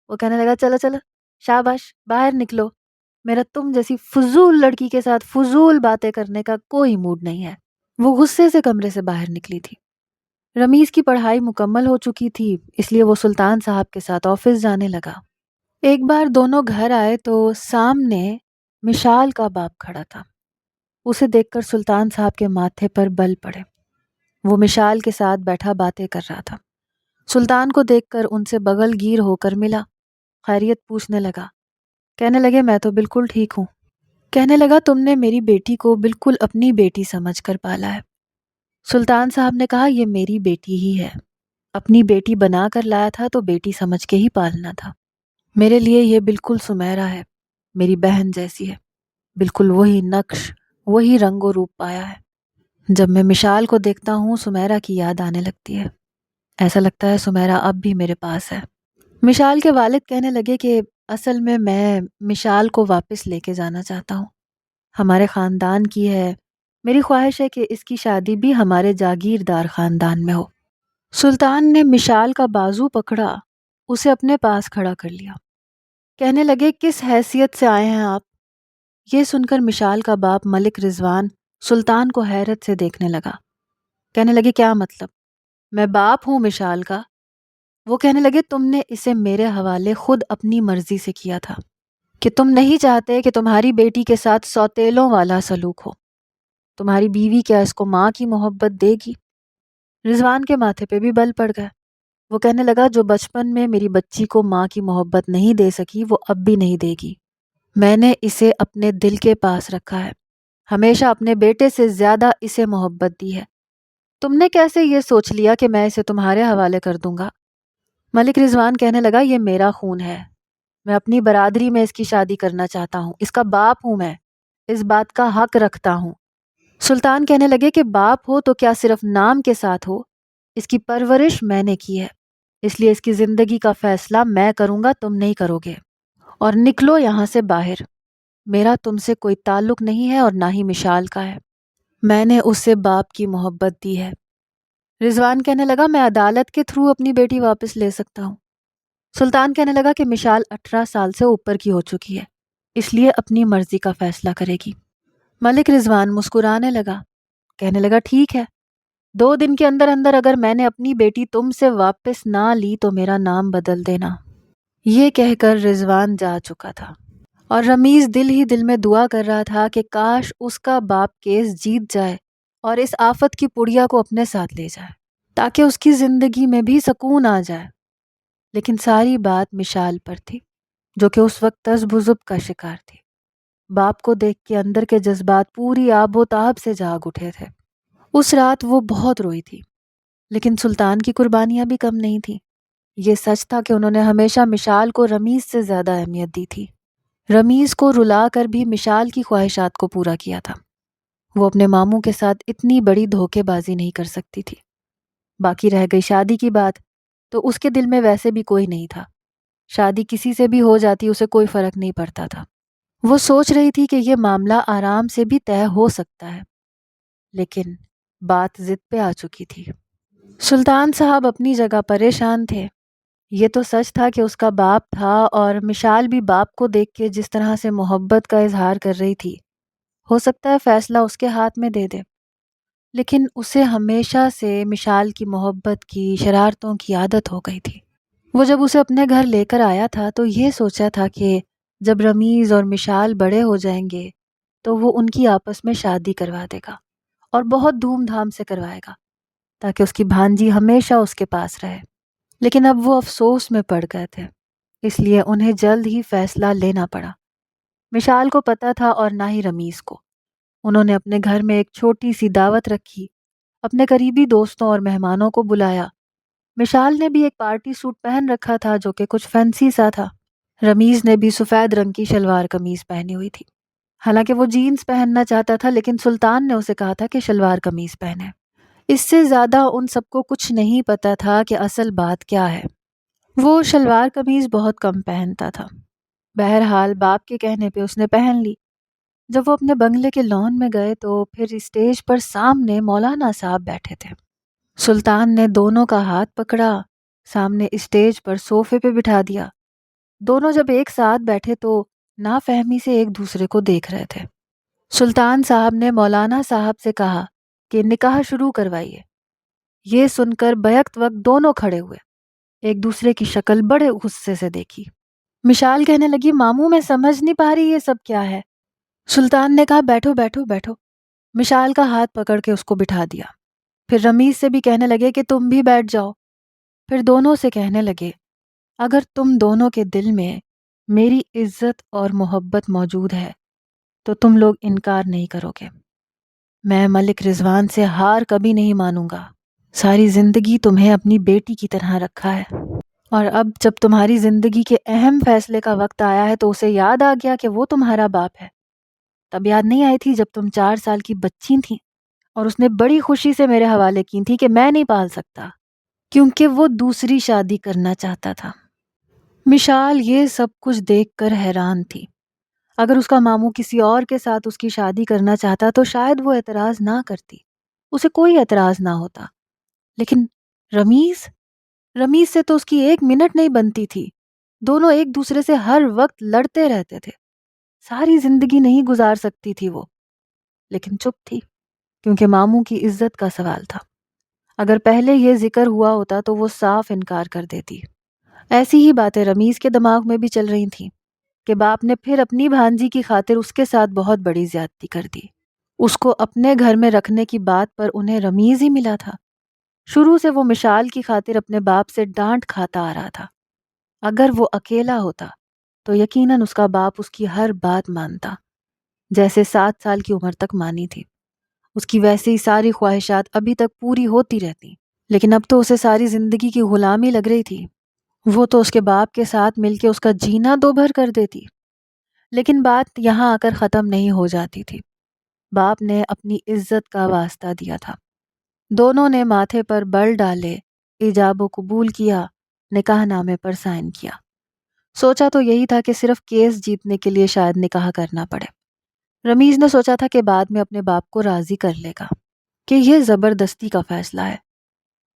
Speaker 1: وہ کہنے لگا چلو چلو شاباش باہر نکلو، میرا تم جیسی فضول لڑکی کے ساتھ فضول باتیں کرنے کا کوئی موڈ نہیں ہے۔ وہ غصے سے کمرے سے باہر نکلی تھی۔ رمیز کی پڑھائی مکمل ہو چکی تھی، اس لیے وہ سلطان صاحب کے ساتھ آفس جانے لگا۔ ایک بار دونوں گھر آئے تو سامنے مشال کا باپ کھڑا تھا۔ اسے دیکھ کر سلطان صاحب کے ماتھے پر بل پڑے۔ وہ مشال کے ساتھ بیٹھا باتیں کر رہا تھا۔ سلطان کو دیکھ کر ان سے بغل گیر ہو کر ملا، خیریت پوچھنے لگا۔ کہنے لگے میں تو بالکل ٹھیک ہوں۔ کہنے لگا تم نے میری بیٹی کو بالکل اپنی بیٹی سمجھ کر پالا ہے۔ سلطان صاحب نے کہا یہ میری بیٹی ہی ہے، اپنی بیٹی بنا کر لایا تھا تو بیٹی سمجھ کے ہی پالنا تھا۔ میرے لیے یہ بالکل سمیرا ہے، میری بہن جیسی ہے، بالکل وہی نقش، وہی رنگ و روپ پایا ہے۔ جب میں مشال کو دیکھتا ہوں سمیرا کی یاد آنے لگتی ہے، ایسا لگتا ہے سمیرا اب بھی میرے پاس ہے۔ مشال کے والد کہنے لگے کہ اصل میں مشال کو واپس لے کے جانا چاہتا ہوں، ہمارے خاندان کی ہے، میری خواہش ہے کہ اس کی شادی بھی ہمارے جاگیردار خاندان میں ہو۔ سلطان نے مشال کا بازو پکڑا، اسے اپنے پاس کھڑا کر لیا۔ کہنے لگے کس حیثیت سے آئے ہیں آپ؟ یہ سن کر مشال کا باپ ملک رضوان سلطان کو حیرت سے دیکھنے لگا۔ کہنے لگے کیا مطلب؟ میں باپ ہوں مشال کا؟ وہ کہنے لگے تم نے اسے میرے حوالے خود اپنی مرضی سے کیا تھا کہ تم نہیں چاہتے کہ تمہاری بیٹی کے ساتھ سوتیلوں والا سلوک ہو۔ تمہاری بیوی کیا اس کو ماں کی محبت دے گی؟ رضوان کے ماتھے پہ بھی بل پڑ گیا۔ وہ کہنے لگا جو بچپن میں میری بچی کو ماں کی محبت نہیں دے سکی وہ اب بھی نہیں دے گی۔ میں نے اسے اپنے دل کے پاس رکھا ہے، ہمیشہ اپنے بیٹے سے زیادہ اسے محبت دی ہے۔ تم نے کیسے یہ سوچ لیا کہ میں اسے تمہارے حوالے کر دوں گا؟ ملک رضوان کہنے لگا یہ میرا خون ہے، میں اپنی برادری میں اس کی شادی کرنا چاہتا ہوں، اس کا باپ ہوں، میں اس بات کا حق رکھتا ہوں۔ سلطان کہنے لگے کہ باپ ہو تو کیا صرف نام کے ساتھ ہو؟ اس کی پرورش میں نے کی ہے، اس لیے اس کی زندگی کا فیصلہ میں کروں گا، تم نہیں کرو گے۔ اور نکلو یہاں سے باہر، میرا تم سے کوئی تعلق نہیں ہے اور نہ ہی مشال کا ہے، میں نے اسے باپ کی محبت دی ہے۔ رضوان کہنے لگا میں عدالت کے تھرو اپنی بیٹی واپس لے سکتا ہوں۔ سلطان کہنے لگا کہ مشال 18 سال سے اوپر کی ہو چکی ہے، اس لیے اپنی مرضی کا فیصلہ کرے گی۔ ملک رضوان مسکرانے لگا، کہنے لگا ٹھیک ہے، 2 دن کے اندر اندر اگر میں نے اپنی بیٹی تم سے واپس نہ لی تو میرا نام بدل دینا۔ یہ کہہ کر رضوان جا چکا تھا اور رمیز دل ہی دل میں دعا کر رہا تھا کہ کاش اس کا باپ کیس جیت جائے اور اس آفت کی پڑیا کو اپنے ساتھ لے جائے تاکہ اس کی زندگی میں بھی سکون آ جائے۔ لیکن ساری بات مشال پر تھی جو کہ اس وقت تذبذب کا شکار تھی۔ باپ کو دیکھ کے اندر کے جذبات پوری آب و تاب سے جاگ اٹھے تھے۔ اس رات وہ بہت روئی تھی، لیکن سلطان کی قربانیاں بھی کم نہیں تھیں۔ یہ سچ تھا کہ انہوں نے ہمیشہ مشال کو رمیز سے زیادہ اہمیت دی تھی۔ رمیز کو رلا کر بھی مشال کی خواہشات کو پورا کیا تھا۔ وہ اپنے ماموں کے ساتھ اتنی بڑی دھوکے بازی نہیں کر سکتی تھی۔ باقی رہ گئی شادی کی بات، تو اس کے دل میں ویسے بھی کوئی نہیں تھا۔ شادی کسی سے بھی ہو جاتی اسے کوئی فرق نہیں پڑتا تھا۔ وہ سوچ رہی تھی کہ یہ معاملہ آرام سے بھی طے ہو سکتا ہے، لیکن بات ضد پہ آ چکی تھی۔ سلطان صاحب اپنی جگہ پریشان تھے۔ یہ تو سچ تھا کہ اس کا باپ تھا اور مشال بھی باپ کو دیکھ کے جس طرح سے محبت کا اظہار کر رہی تھی، ہو سکتا ہے فیصلہ اس کے ہاتھ میں دے دے، لیکن اسے ہمیشہ سے مشال کی محبت کی، شرارتوں کی عادت ہو گئی تھی۔ وہ جب اسے اپنے گھر لے کر آیا تھا تو یہ سوچا تھا کہ جب رمیز اور مشال بڑے ہو جائیں گے تو وہ ان کی آپس میں شادی کروا دے گا اور بہت دھوم دھام سے کروائے گا تاکہ اس کی بھانجی ہمیشہ اس کے پاس رہے۔ لیکن اب وہ افسوس میں پڑ گئے تھے، اس لیے انہیں جلد ہی فیصلہ لینا پڑا۔ مشال کو پتہ تھا اور نہ ہی رمیز کو۔ انہوں نے اپنے گھر میں ایک چھوٹی سی دعوت رکھی، اپنے قریبی دوستوں اور مہمانوں کو بلایا۔ مشال نے بھی ایک پارٹی سوٹ پہن رکھا تھا جو کہ کچھ فینسی سا تھا۔ رمیز نے بھی سفید رنگ کی شلوار قمیض پہنی ہوئی تھی۔ حالانکہ وہ جینز پہننا چاہتا تھا لیکن سلطان نے اسے کہا تھا کہ شلوار قمیض پہنے۔ اس سے زیادہ ان سب کو کچھ نہیں پتا تھا کہ اصل بات کیا ہے۔ وہ شلوار قمیض بہت کم پہنتا تھا۔ بہرحال باپ کے کہنے پہ اس نے پہن لی۔ جب وہ اپنے بنگلے کے لان میں گئے تو پھر اسٹیج پر سامنے مولانا صاحب بیٹھے تھے۔ سلطان نے دونوں کا ہاتھ پکڑا، سامنے اسٹیج پر صوفے پہ بٹھا دیا۔ دونوں جب ایک ساتھ بیٹھے تو نافہمی سے ایک دوسرے کو دیکھ رہے تھے۔ سلطان صاحب نے مولانا صاحب سے کہا کہ نکاح شروع کروائیے۔ یہ سن کر بیک وقت دونوں کھڑے ہوئے، ایک دوسرے کی شکل بڑے غصے سے دیکھی۔ مشال کہنے لگی ماموں میں سمجھ نہیں پا رہی یہ سب کیا ہے۔ سلطان نے کہا بیٹھو بیٹھو بیٹھو۔ مشال کا ہاتھ پکڑ کے اس کو بٹھا دیا۔ پھر رمیز سے بھی کہنے لگے کہ تم بھی بیٹھ جاؤ۔ پھر دونوں سے کہنے لگے اگر تم دونوں کے دل میں میری عزت اور محبت موجود ہے تو تم لوگ انکار نہیں کرو گے۔ میں ملک رضوان سے ہار کبھی نہیں مانوں گا۔ ساری زندگی تمہیں اپنی بیٹی کی طرح رکھا ہے، اور اب جب تمہاری زندگی کے اہم فیصلے کا وقت آیا ہے تو اسے یاد آ گیا کہ وہ تمہارا باپ ہے۔ تب یاد نہیں آئی تھی جب تم 4 سال کی بچی تھیں اور اس نے بڑی خوشی سے میرے حوالے کی تھی کہ میں نہیں پال سکتا کیونکہ وہ دوسری شادی کرنا چاہتا تھا۔ مشال یہ سب کچھ دیکھ کر حیران تھی۔ اگر اس کا ماموں کسی اور کے ساتھ اس کی شادی کرنا چاہتا تو شاید وہ اعتراض نہ کرتی، اسے کوئی اعتراض نہ ہوتا، لیکن رمیز سے تو اس کی 1 منٹ نہیں بنتی تھی۔ دونوں ایک دوسرے سے ہر وقت لڑتے رہتے تھے۔ ساری زندگی نہیں گزار سکتی تھی وہ، لیکن چپ تھی کیونکہ ماموں کی عزت کا سوال تھا۔ اگر پہلے یہ ذکر ہوا ہوتا تو وہ صاف انکار کر دیتی۔ ایسی ہی باتیں رمیز کے دماغ میں بھی چل رہی تھیں کہ باپ نے پھر اپنی بھانجی کی خاطر اس کے ساتھ بہت بڑی زیادتی کر دی۔ اس کو اپنے گھر میں رکھنے کی بات پر انہیں رمیز ہی ملا تھا۔ شروع سے وہ مشال کی خاطر اپنے باپ سے ڈانٹ کھاتا آ رہا تھا۔ اگر وہ اکیلا ہوتا تو یقیناً اس کا باپ اس کی ہر بات مانتا، جیسے 7 سال کی عمر تک مانی تھی۔ اس کی ویسے ہی ساری خواہشات ابھی تک پوری ہوتی رہتی، لیکن اب تو اسے ساری زندگی کی غلامی لگ رہی تھی۔ وہ تو اس کے باپ کے ساتھ مل کے اس کا جینا دو بھر کر دیتی۔ لیکن بات یہاں آ کر ختم نہیں ہو جاتی تھی۔ باپ نے اپنی عزت کا واسطہ دیا تھا۔ دونوں نے ماتھے پر بل ڈالے، ایجاب و قبول کیا، نکاح نامے پر سائن کیا۔ سوچا تو یہی تھا کہ صرف کیس جیتنے کے لیے شاید نکاح کرنا پڑے۔ رمیز نے سوچا تھا کہ بعد میں اپنے باپ کو راضی کر لے گا کہ یہ زبردستی کا فیصلہ ہے،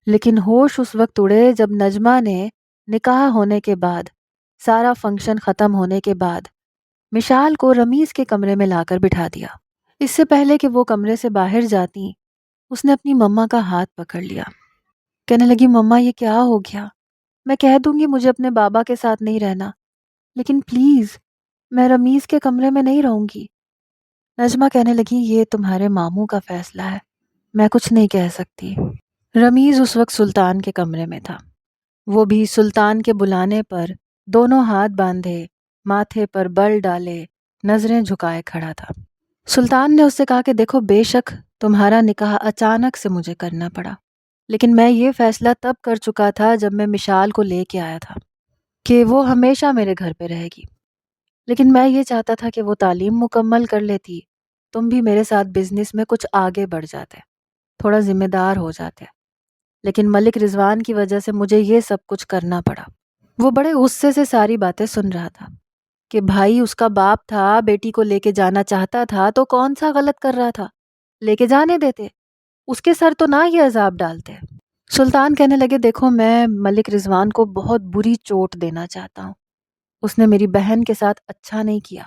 Speaker 1: لیکن ہوش اس وقت اڑے جب نجمہ نے نکاح ہونے کے بعد، سارا فنکشن ختم ہونے کے بعد، مشال کو رمیز کے کمرے میں لا کر بٹھا دیا۔ اس سے پہلے کہ وہ کمرے سے باہر جاتی، اس نے اپنی مما کا ہاتھ پکڑ لیا۔ کہنے لگی، مما یہ کیا ہو گیا؟ میں کہہ دوں گی مجھے اپنے بابا کے ساتھ نہیں رہنا، لیکن پلیز میں رمیز کے کمرے میں نہیں رہوں گی۔ نجمہ کہنے لگی، یہ تمہارے ماموں کا فیصلہ ہے، میں کچھ نہیں کہہ سکتی۔ رمیز اس وقت سلطان کے کمرے میں تھا۔ وہ بھی سلطان کے بلانے پر دونوں ہاتھ باندھے، ماتھے پر بل ڈالے، نظریں جھکائے کھڑا تھا۔ سلطان نے اس سے کہا کہ دیکھو، بے شک تمہارا نکاح اچانک سے مجھے کرنا پڑا، لیکن میں یہ فیصلہ تب کر چکا تھا جب میں مشال کو لے کے آیا تھا کہ وہ ہمیشہ میرے گھر پہ رہے گی۔ لیکن میں یہ چاہتا تھا کہ وہ تعلیم مکمل کر لیتی، تم بھی میرے ساتھ بزنس میں کچھ آگے بڑھ جاتے، تھوڑا ذمہ دار ہو جاتے، لیکن ملک رضوان کی وجہ سے مجھے یہ سب کچھ کرنا پڑا۔ وہ بڑے غصے سے ساری باتیں سن رہا تھا کہ بھائی اس کا باپ تھا، بیٹی کو لے کے جانا چاہتا تھا تو کون سا غلط کر رہا تھا؟ لے کے جانے دیتے، اس کے سر تو نہ یہ عذاب ڈالتے۔ سلطان کہنے لگے، دیکھو میں ملک رضوان کو بہت بری چوٹ دینا چاہتا ہوں۔ اس نے میری بہن کے ساتھ اچھا نہیں کیا۔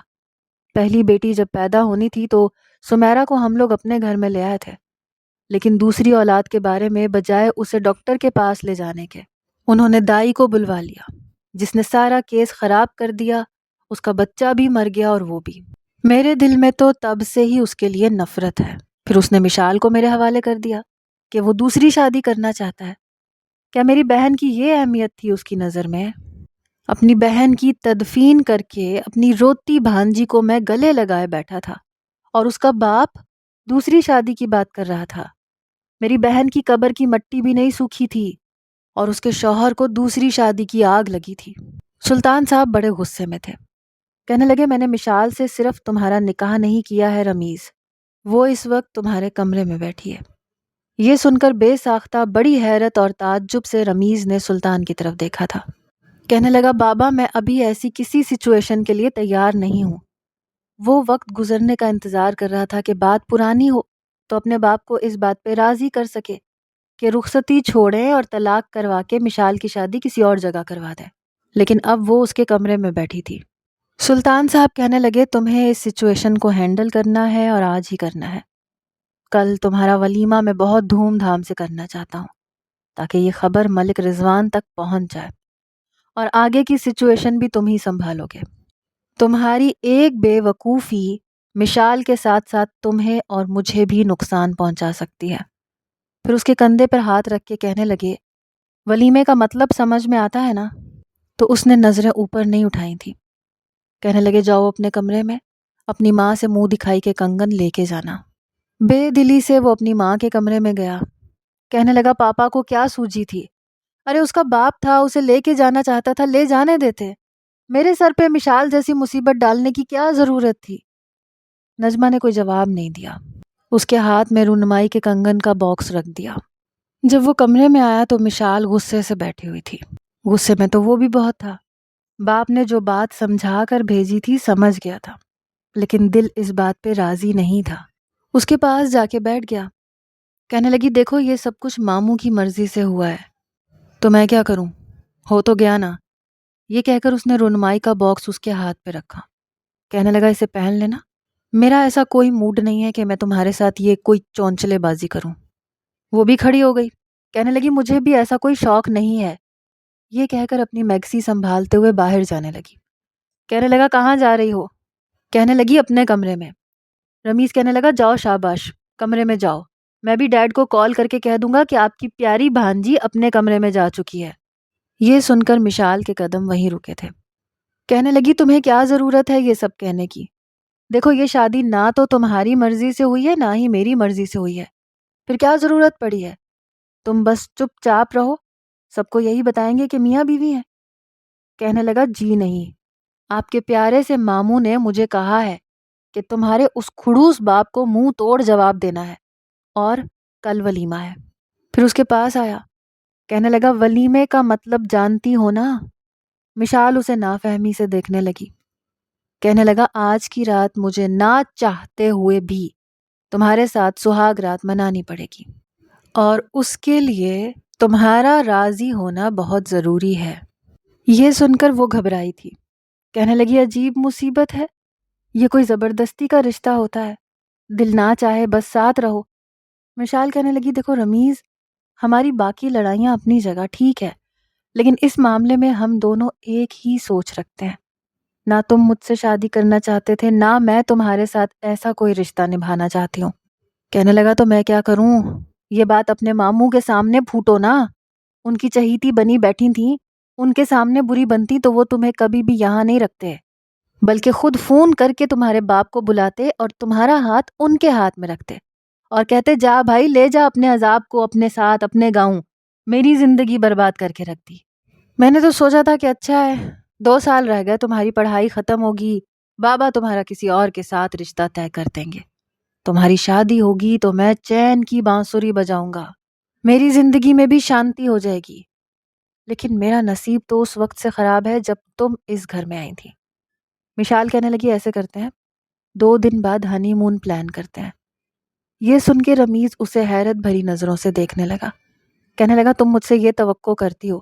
Speaker 1: پہلی بیٹی جب پیدا ہونی تھی تو سمیرا کو ہم لوگ اپنے گھر میں لے آئے تھے، لیکن دوسری اولاد کے بارے میں بجائے اسے ڈاکٹر کے پاس لے جانے کے، انہوں نے دائی کو بلوا لیا، جس نے سارا کیس خراب کر دیا۔ اس کا بچہ بھی مر گیا اور وہ بھی۔ میرے دل میں تو تب سے ہی اس کے لیے نفرت ہے۔ پھر اس نے مشال کو میرے حوالے کر دیا کہ وہ دوسری شادی کرنا چاہتا ہے۔ کیا میری بہن کی یہ اہمیت تھی اس کی نظر میں؟ اپنی بہن کی تدفین کر کے اپنی روتی بھانجی کو میں گلے لگائے بیٹھا تھا، اور اس کا باپ دوسری شادی کی بات کر رہا تھا۔ میری بہن کی قبر کی مٹی بھی نہیں سوکھی تھی، اور اس کے شوہر کو دوسری شادی کی آگ لگی تھی۔ سلطان صاحب بڑے غصے میں تھے۔ کہنے لگے، میں نے مشال سے صرف تمہارا نکاح نہیں کیا ہے رمیز، وہ اس وقت تمہارے کمرے میں بیٹھی ہے۔ یہ سن کر بے ساختہ بڑی حیرت اور تعجب سے رمیز نے سلطان کی طرف دیکھا تھا۔ کہنے لگا، بابا میں ابھی ایسی کسی سچویشن کے لیے تیار نہیں ہوں۔ وہ وقت گزرنے کا انتظار کر رہا تھا کہ بات پرانی ہو تو اپنے باپ کو اس بات پہ راضی کر سکے کہ رخصتی چھوڑیں اور طلاق کروا کے مشال کی شادی کسی اور جگہ کروا دیں، لیکن اب وہ اس کے کمرے میں بیٹھی تھی۔ سلطان صاحب کہنے لگے، تمہیں اس سچویشن کو ہینڈل کرنا ہے اور آج ہی کرنا ہے۔ کل تمہارا ولیمہ میں بہت دھوم دھام سے کرنا چاہتا ہوں تاکہ یہ خبر ملک رضوان تک پہنچ جائے، اور آگے کی سچویشن بھی تم ہی سنبھالو گے۔ تمہاری ایک بے وقوفی مشال کے ساتھ ساتھ تمہیں اور مجھے بھی نقصان پہنچا سکتی ہے۔ پھر اس کے کندھے پر ہاتھ رکھ کے کہنے لگے، ولیمے کا مطلب سمجھ میں آتا ہے نا؟ تو اس نے نظریں اوپر نہیں اٹھائی تھی۔ کہنے لگے، جاؤ اپنے کمرے میں اپنی ماں سے منہ دکھائی کے کنگن لے کے جانا۔ بے دلی سے وہ اپنی ماں کے کمرے میں گیا۔ کہنے لگا، پاپا کو کیا سوجی تھی؟ ارے اس کا باپ تھا، اسے لے کے جانا چاہتا تھا، لے جانے دیتے۔ میرے سر پہ مشال جیسی مصیبت ڈالنے کی کیا ضرورت تھی؟ نجمہ نے کوئی جواب نہیں دیا۔ اس کے ہاتھ میں رونمائی کے کنگن کا باکس رکھ دیا۔ جب وہ کمرے میں آیا تو مشال غصے سے بیٹھی ہوئی تھی۔ غصے میں تو وہ بھی بہت تھا۔ باپ نے جو بات سمجھا کر بھیجی تھی سمجھ گیا تھا، لیکن دل اس بات پہ راضی نہیں تھا۔ اس کے پاس جا کے بیٹھ گیا۔ کہنے لگی، دیکھو یہ سب کچھ ماموں کی مرضی سے ہوا ہے، تو میں کیا کروں؟ ہو تو گیا نا۔ یہ کہہ کر اس نے رونمائی کا باکس اس کے ہاتھ پہ رکھا۔ کہنے لگا اسے پہن لینا، میرا ایسا کوئی موڈ نہیں ہے کہ میں تمہارے ساتھ یہ کوئی چونچلے بازی کروں۔ وہ بھی کھڑی ہو گئی، کہنے لگی مجھے بھی ایسا کوئی شوق نہیں ہے۔ یہ کہہ کر اپنی میکسی سنبھالتے ہوئے باہر جانے لگی۔ کہنے لگا کہاں جا رہی ہو؟ کہنے لگی اپنے کمرے میں۔ رمیز کہنے لگا جاؤ شاباش، کمرے میں جاؤ، میں بھی ڈیڈ کو کال کر کے کہہ دوں گا کہ آپ کی پیاری بھانجی اپنے کمرے میں جا چکی ہے۔ یہ سن کر مشال کے قدم وہیں رکے تھے۔ کہنے لگی تمہیں کیا ضرورت ہے یہ سب کہنے کی؟ دیکھو یہ شادی نہ تو تمہاری مرضی سے ہوئی ہے نہ ہی میری مرضی سے ہوئی ہے، پھر کیا ضرورت پڑی ہے؟ تم بس چپ چاپ رہو، سب کو یہی بتائیں گے کہ میاں بیوی ہیں۔ کہنے لگا جی نہیں، آپ کے پیارے سے ماموں نے مجھے کہا ہے کہ تمہارے اس کھڑوس باپ کو منہ توڑ جواب دینا ہے، اور کل ولیمہ ہے۔ پھر اس کے پاس آیا، کہنے لگا ولیمے کا مطلب جانتی ہو نا؟ مشال اسے نافہمی سے دیکھنے لگی۔ کہنے لگا آج کی رات مجھے نہ چاہتے ہوئے بھی تمہارے ساتھ سہاگ رات منانی پڑے گی، اور اس کے لیے تمہارا راضی ہونا بہت ضروری ہے۔ یہ سن کر وہ گھبرائی تھی، کہنے لگی عجیب مصیبت ہے، یہ کوئی زبردستی کا رشتہ ہوتا ہے، دل نہ چاہے بس ساتھ رہو۔ مشال کہنے لگی دیکھو رمیز، ہماری باقی لڑائیاں اپنی جگہ ٹھیک ہے، لیکن اس معاملے میں ہم دونوں ایک ہی سوچ رکھتے ہیں، نہ تم مجھ سے شادی کرنا چاہتے تھے نہ میں تمہارے ساتھ ایسا کوئی رشتہ نبھانا چاہتی ہوں۔ کہنے لگا تو میں کیا کروں؟ یہ بات اپنے ماموں کے سامنے پھوٹو نا، ان کی چہیتی بنی بیٹھی تھیں، ان کے سامنے بری بنتی تو وہ تمہیں کبھی بھی یہاں نہیں رکھتے، بلکہ خود فون کر کے تمہارے باپ کو بلاتے اور تمہارا ہاتھ ان کے ہاتھ میں رکھتے اور کہتے جا بھائی لے جا اپنے عذاب کو اپنے ساتھ اپنے گاؤں، میری زندگی برباد کر کے رکھ دی۔ میں نے تو سوچا تھا کہ اچھا ہے 2 سال رہ گئے، تمہاری پڑھائی ختم ہوگی، بابا تمہارا کسی اور کے ساتھ رشتہ طے کر دیں گے، تمہاری شادی ہوگی تو میں چین کی بانسری بجاؤں گا، میری زندگی میں بھی شانتی ہو جائے گی۔ لیکن میرا نصیب تو اس وقت سے خراب ہے جب تم اس گھر میں آئی تھی۔ مشال کہنے لگی ایسے کرتے ہیں 2 دن بعد ہنی مون پلان کرتے ہیں۔ یہ سن کے رمیز اسے حیرت بھری نظروں سے دیکھنے لگا، کہنے لگا تم مجھ سے یہ توقع کرتی ہو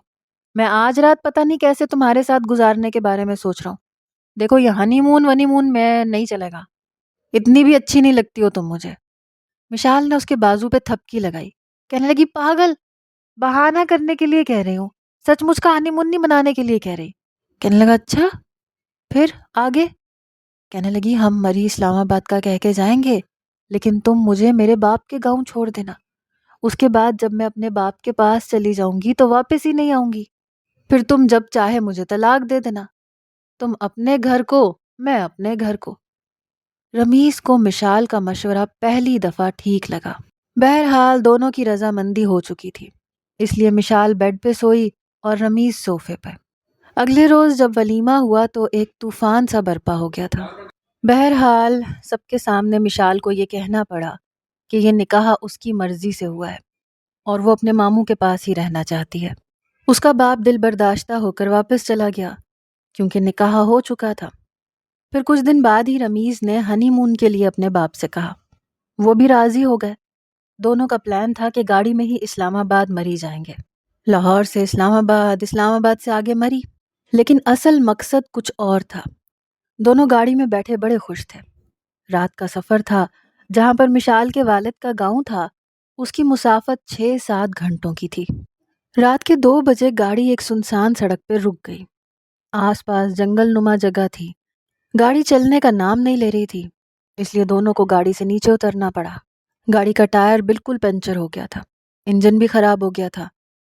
Speaker 1: میں آج رات پتہ نہیں کیسے تمہارے ساتھ گزارنے کے بارے میں سوچ رہا ہوں؟ دیکھو یہ ہنی مون میں نہیں چلے گا، اتنی بھی اچھی نہیں لگتی ہو تم مجھے۔ مشال نے اس کے بازو پہ تھپکی لگائی، کہنے لگی پاگل، بہانہ کرنے کے لیے کہہ رہی ہوں، سچ مجھ کا ہنی مون نہیں منانے کے لیے کہہ رہی۔ کہنے لگا اچھا پھر آگے؟ کہنے لگی ہم مری اسلام آباد کا کہہ کے جائیں گے، لیکن تم مجھے میرے باپ کے گاؤں چھوڑ دینا، اس کے بعد جب میں اپنے باپ کے پاس چلی جاؤں گی تو واپس ہی نہیں آؤں گی، پھر تم جب چاہے مجھے طلاق دے دینا، تم اپنے گھر کو میں اپنے گھر کو۔ رمیز کو مشال کا مشورہ پہلی دفعہ ٹھیک لگا۔ بہرحال دونوں کی رضامندی ہو چکی تھی، اس لیے مشال بیڈ پہ سوئی اور رمیز صوفے پہ۔ اگلے روز جب ولیمہ ہوا تو ایک طوفان سا برپا ہو گیا تھا۔ بہرحال سب کے سامنے مشال کو یہ کہنا پڑا کہ یہ نکاح اس کی مرضی سے ہوا ہے اور وہ اپنے ماموں کے پاس ہی رہنا چاہتی ہے۔ اس کا باپ دل برداشتہ ہو کر واپس چلا گیا کیونکہ نکاح ہو چکا تھا۔ پھر کچھ دن بعد ہی رمیز نے ہنی مون کے لیے اپنے باپ سے کہا، وہ بھی راضی ہو گئے۔ دونوں کا پلان تھا کہ گاڑی میں ہی اسلام آباد مری جائیں گے، لاہور سے اسلام آباد، اسلام آباد سے آگے مری، لیکن اصل مقصد کچھ اور تھا۔ دونوں گاڑی میں بیٹھے بڑے خوش تھے۔ رات کا سفر تھا، جہاں پر مشال کے والد کا گاؤں تھا اس کی مسافت 6-7 گھنٹوں کی تھی۔ رات کے 2 بجے گاڑی ایک سنسان سڑک پہ رک گئی۔ آس پاس جنگل نما جگہ تھی، گاڑی چلنے کا نام نہیں لے رہی تھی، اس لیے دونوں کو گاڑی سے نیچے اترنا پڑا۔ گاڑی کا ٹائر بالکل پنچر ہو گیا تھا، انجن بھی خراب ہو گیا تھا،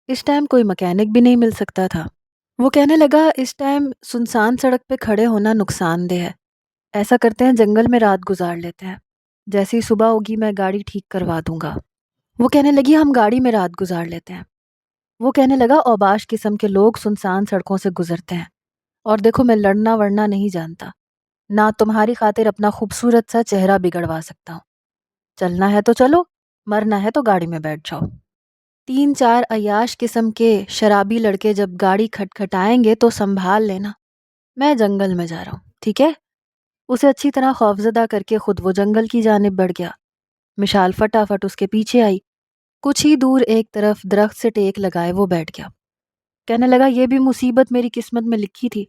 Speaker 1: اس ٹائم کوئی مکینک بھی نہیں مل سکتا تھا۔ وہ کہنے لگا اس ٹائم سنسان سڑک پہ کھڑے ہونا نقصان دہ ہے، ایسا کرتے ہیں جنگل میں رات گزار لیتے ہیں، جیسے ہی صبح ہوگی میں گاڑی ٹھیک کروا دوں گا۔ وہ کہنے لگی ہم گاڑی میں رات گزار لیتے ہیں۔ وہ کہنے لگا اوباش قسم کے لوگ سنسان سڑکوں سے گزرتے ہیں، اور دیکھو میں لڑنا ورنا نہیں جانتا، نہ تمہاری خاطر اپنا خوبصورت سا چہرہ بگڑوا سکتا ہوں، چلنا ہے تو چلو، مرنا ہے تو گاڑی میں بیٹھ جاؤ۔ 3-4 عیاش قسم کے شرابی لڑکے جب گاڑی کھٹکھٹائیں گے تو سنبھال لینا، میں جنگل میں جا رہا ہوں، ٹھیک ہے؟ اسے اچھی طرح خوفزدہ کر کے خود وہ جنگل کی جانب بڑھ گیا۔ مشال فٹافٹ اس کے پیچھے آئی، کچھ ہی دور ایک طرف درخت سے ٹیک لگائے وہ بیٹھ گیا۔ کہنے لگا یہ بھی مصیبت میری قسمت میں لکھی تھی،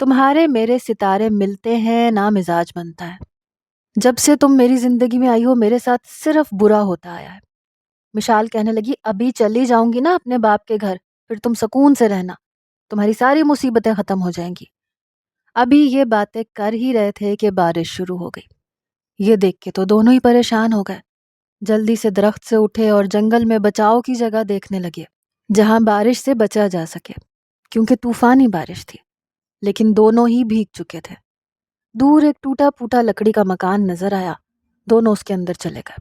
Speaker 1: تمہارے میرے ستارے ملتے ہیں نا مزاج بنتا ہے۔ جب سے تم میری زندگی میں آئی ہو میرے ساتھ صرف برا ہوتا آیا ہے۔ مشال کہنے لگی ابھی چلی جاؤں گی نا اپنے باپ کے گھر، پھر تم سکون سے رہنا، تمہاری ساری مصیبتیں ختم ہو جائیں گی۔ ابھی یہ باتیں کر ہی رہے تھے کہ بارش شروع ہو گئی۔ یہ دیکھ کے تو دونوں ہی پریشان ہو گئے، جلدی سے درخت سے اٹھے اور جنگل میں بچاؤ کی جگہ دیکھنے لگے جہاں بارش سے بچا جا سکے، کیونکہ طوفانی بارش تھی۔ لیکن دونوں ہی بھیگ چکے تھے۔ دور ایک ٹوٹا پھوٹا لکڑی کا مکان نظر آیا، دونوں اس کے اندر چلے گئے۔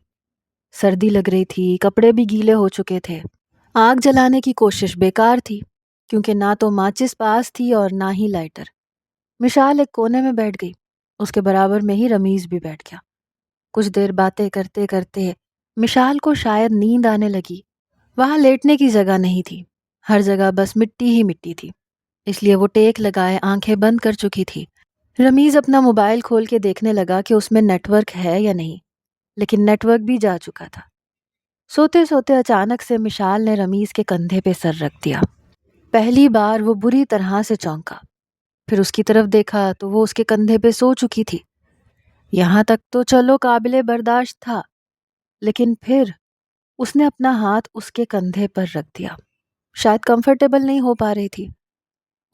Speaker 1: سردی لگ رہی تھی، کپڑے بھی گیلے ہو چکے تھے۔ آگ جلانے کی کوشش بیکار تھی کیونکہ نہ تو ماچس پاس تھی اور نہ ہی لائٹر۔ مشال ایک کونے میں بیٹھ گئی، اس کے برابر میں ہی رمیز بھی بیٹھ گیا۔ کچھ دیر باتیں کرتے کرتے مشال کو شاید نیند آنے لگی۔ وہاں لیٹنے کی جگہ نہیں تھی، ہر جگہ بس مٹی ہی مٹی تھی، اس لیے وہ ٹیک لگائے آنکھیں بند کر چکی تھی۔ رمیز اپنا موبائل کھول کے دیکھنے لگا کہ اس میں نیٹ ورک ہے یا نہیں، لیکن نیٹ ورک بھی جا چکا تھا۔ سوتے سوتے اچانک سے مشال نے رمیز کے کندھے پہ سر رکھ دیا۔ پہلی بار وہ بری طرح سے چونکا، پھر اس کی طرف دیکھا تو وہ اس کے کندھے پہ سو چکی تھی۔ یہاں تک تو چلو قابل برداشت تھا، لیکن پھر اس نے اپنا ہاتھ اس کے کندھے پر رکھ دیا۔ شاید کمفرٹیبل نہیں ہو پا رہی تھی۔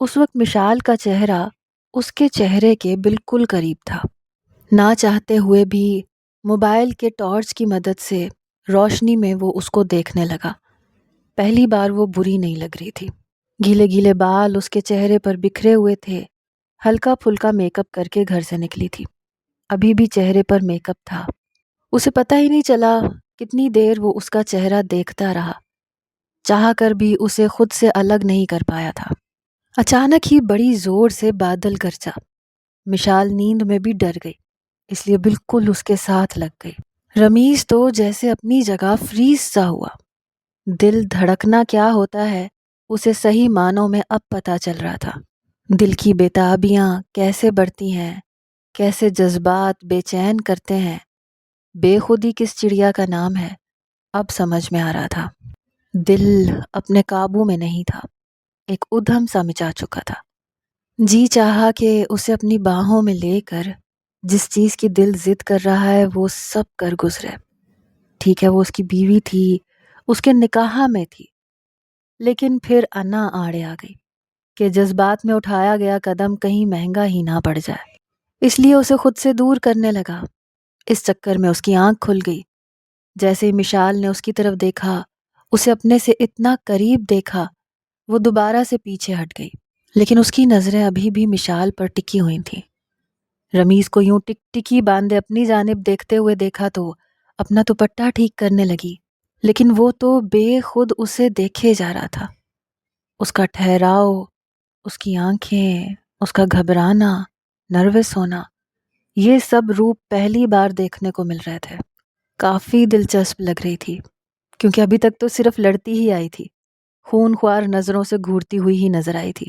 Speaker 1: اس وقت مشال کا چہرہ اس کے چہرے کے بالکل قریب تھا۔ نہ چاہتے ہوئے بھی موبائل کے ٹارچ کی مدد سے روشنی میں وہ اس کو دیکھنے لگا۔ پہلی بار وہ بری نہیں لگ رہی تھی۔ گیلے گیلے بال اس کے چہرے پر بکھرے ہوئے تھے۔ ہلکا پھلکا میک اپ کر کے گھر سے نکلی تھی، ابھی بھی چہرے پر میک اپ تھا۔ اسے پتہ ہی نہیں چلا کتنی دیر وہ اس کا چہرہ دیکھتا رہا، چاہ کر بھی اسے خود سے الگ نہیں کر پایا تھا۔ اچانک ہی بڑی زور سے بادل گرجا۔ مشال نیند میں بھی ڈر گئی، اس لیے بالکل اس کے ساتھ لگ گئی۔ رمیز تو جیسے اپنی جگہ فریز سا ہوا۔ دل دھڑکنا کیا ہوتا ہے اسے صحیح معنوں میں اب پتہ چل رہا تھا۔ دل کی بےتابیاں کیسے بڑھتی ہیں، کیسے جذبات بے چین کرتے ہیں۔ بے خودی کس چڑیا کا نام ہے، اب سمجھ میں آ رہا تھا۔ دل اپنے قابو میں نہیں تھا، ایک ادھم سا مچا چکا تھا۔ جی چاہا کہ اسے اپنی باہوں میں لے کر جس چیز کی دل ضد کر رہا ہے وہ سب کر گزرے۔ ٹھیک ہے وہ اس کی بیوی تھی، اس کے نکاح میں تھی، لیکن پھر انا آڑے آ گئی کہ جذبات میں اٹھایا گیا قدم کہیں مہنگا ہی نہ پڑ جائے، اس لیے اسے خود سے دور کرنے لگا۔ اس چکر میں اس کی آنکھ کھل گئی۔ جیسے ہی مشال نے اس کی طرف دیکھا، اسے اپنے سے اتنا قریب دیکھا، وہ دوبارہ سے پیچھے ہٹ گئی، لیکن اس کی نظریں ابھی بھی مشال پر ٹکی ہوئی تھیں۔ رمیز کو یوں ٹک ٹکی باندھے اپنی جانب دیکھتے ہوئے دیکھا تو اپنا دوپٹہ ٹھیک کرنے لگی، لیکن وہ تو بے خود اسے دیکھے جا رہا تھا۔ اس کا ٹھہراؤ، اس کی آنکھیں، اس کا گھبرانا، نروس ہونا، یہ سب روپ پہلی بار دیکھنے کو مل رہے تھے۔ کافی دلچسپ لگ رہی تھی، کیونکہ ابھی تک تو صرف لڑتی ہی آئی تھی، خون خوار نظروں سے گھورتی ہوئی ہی نظر آئی تھی۔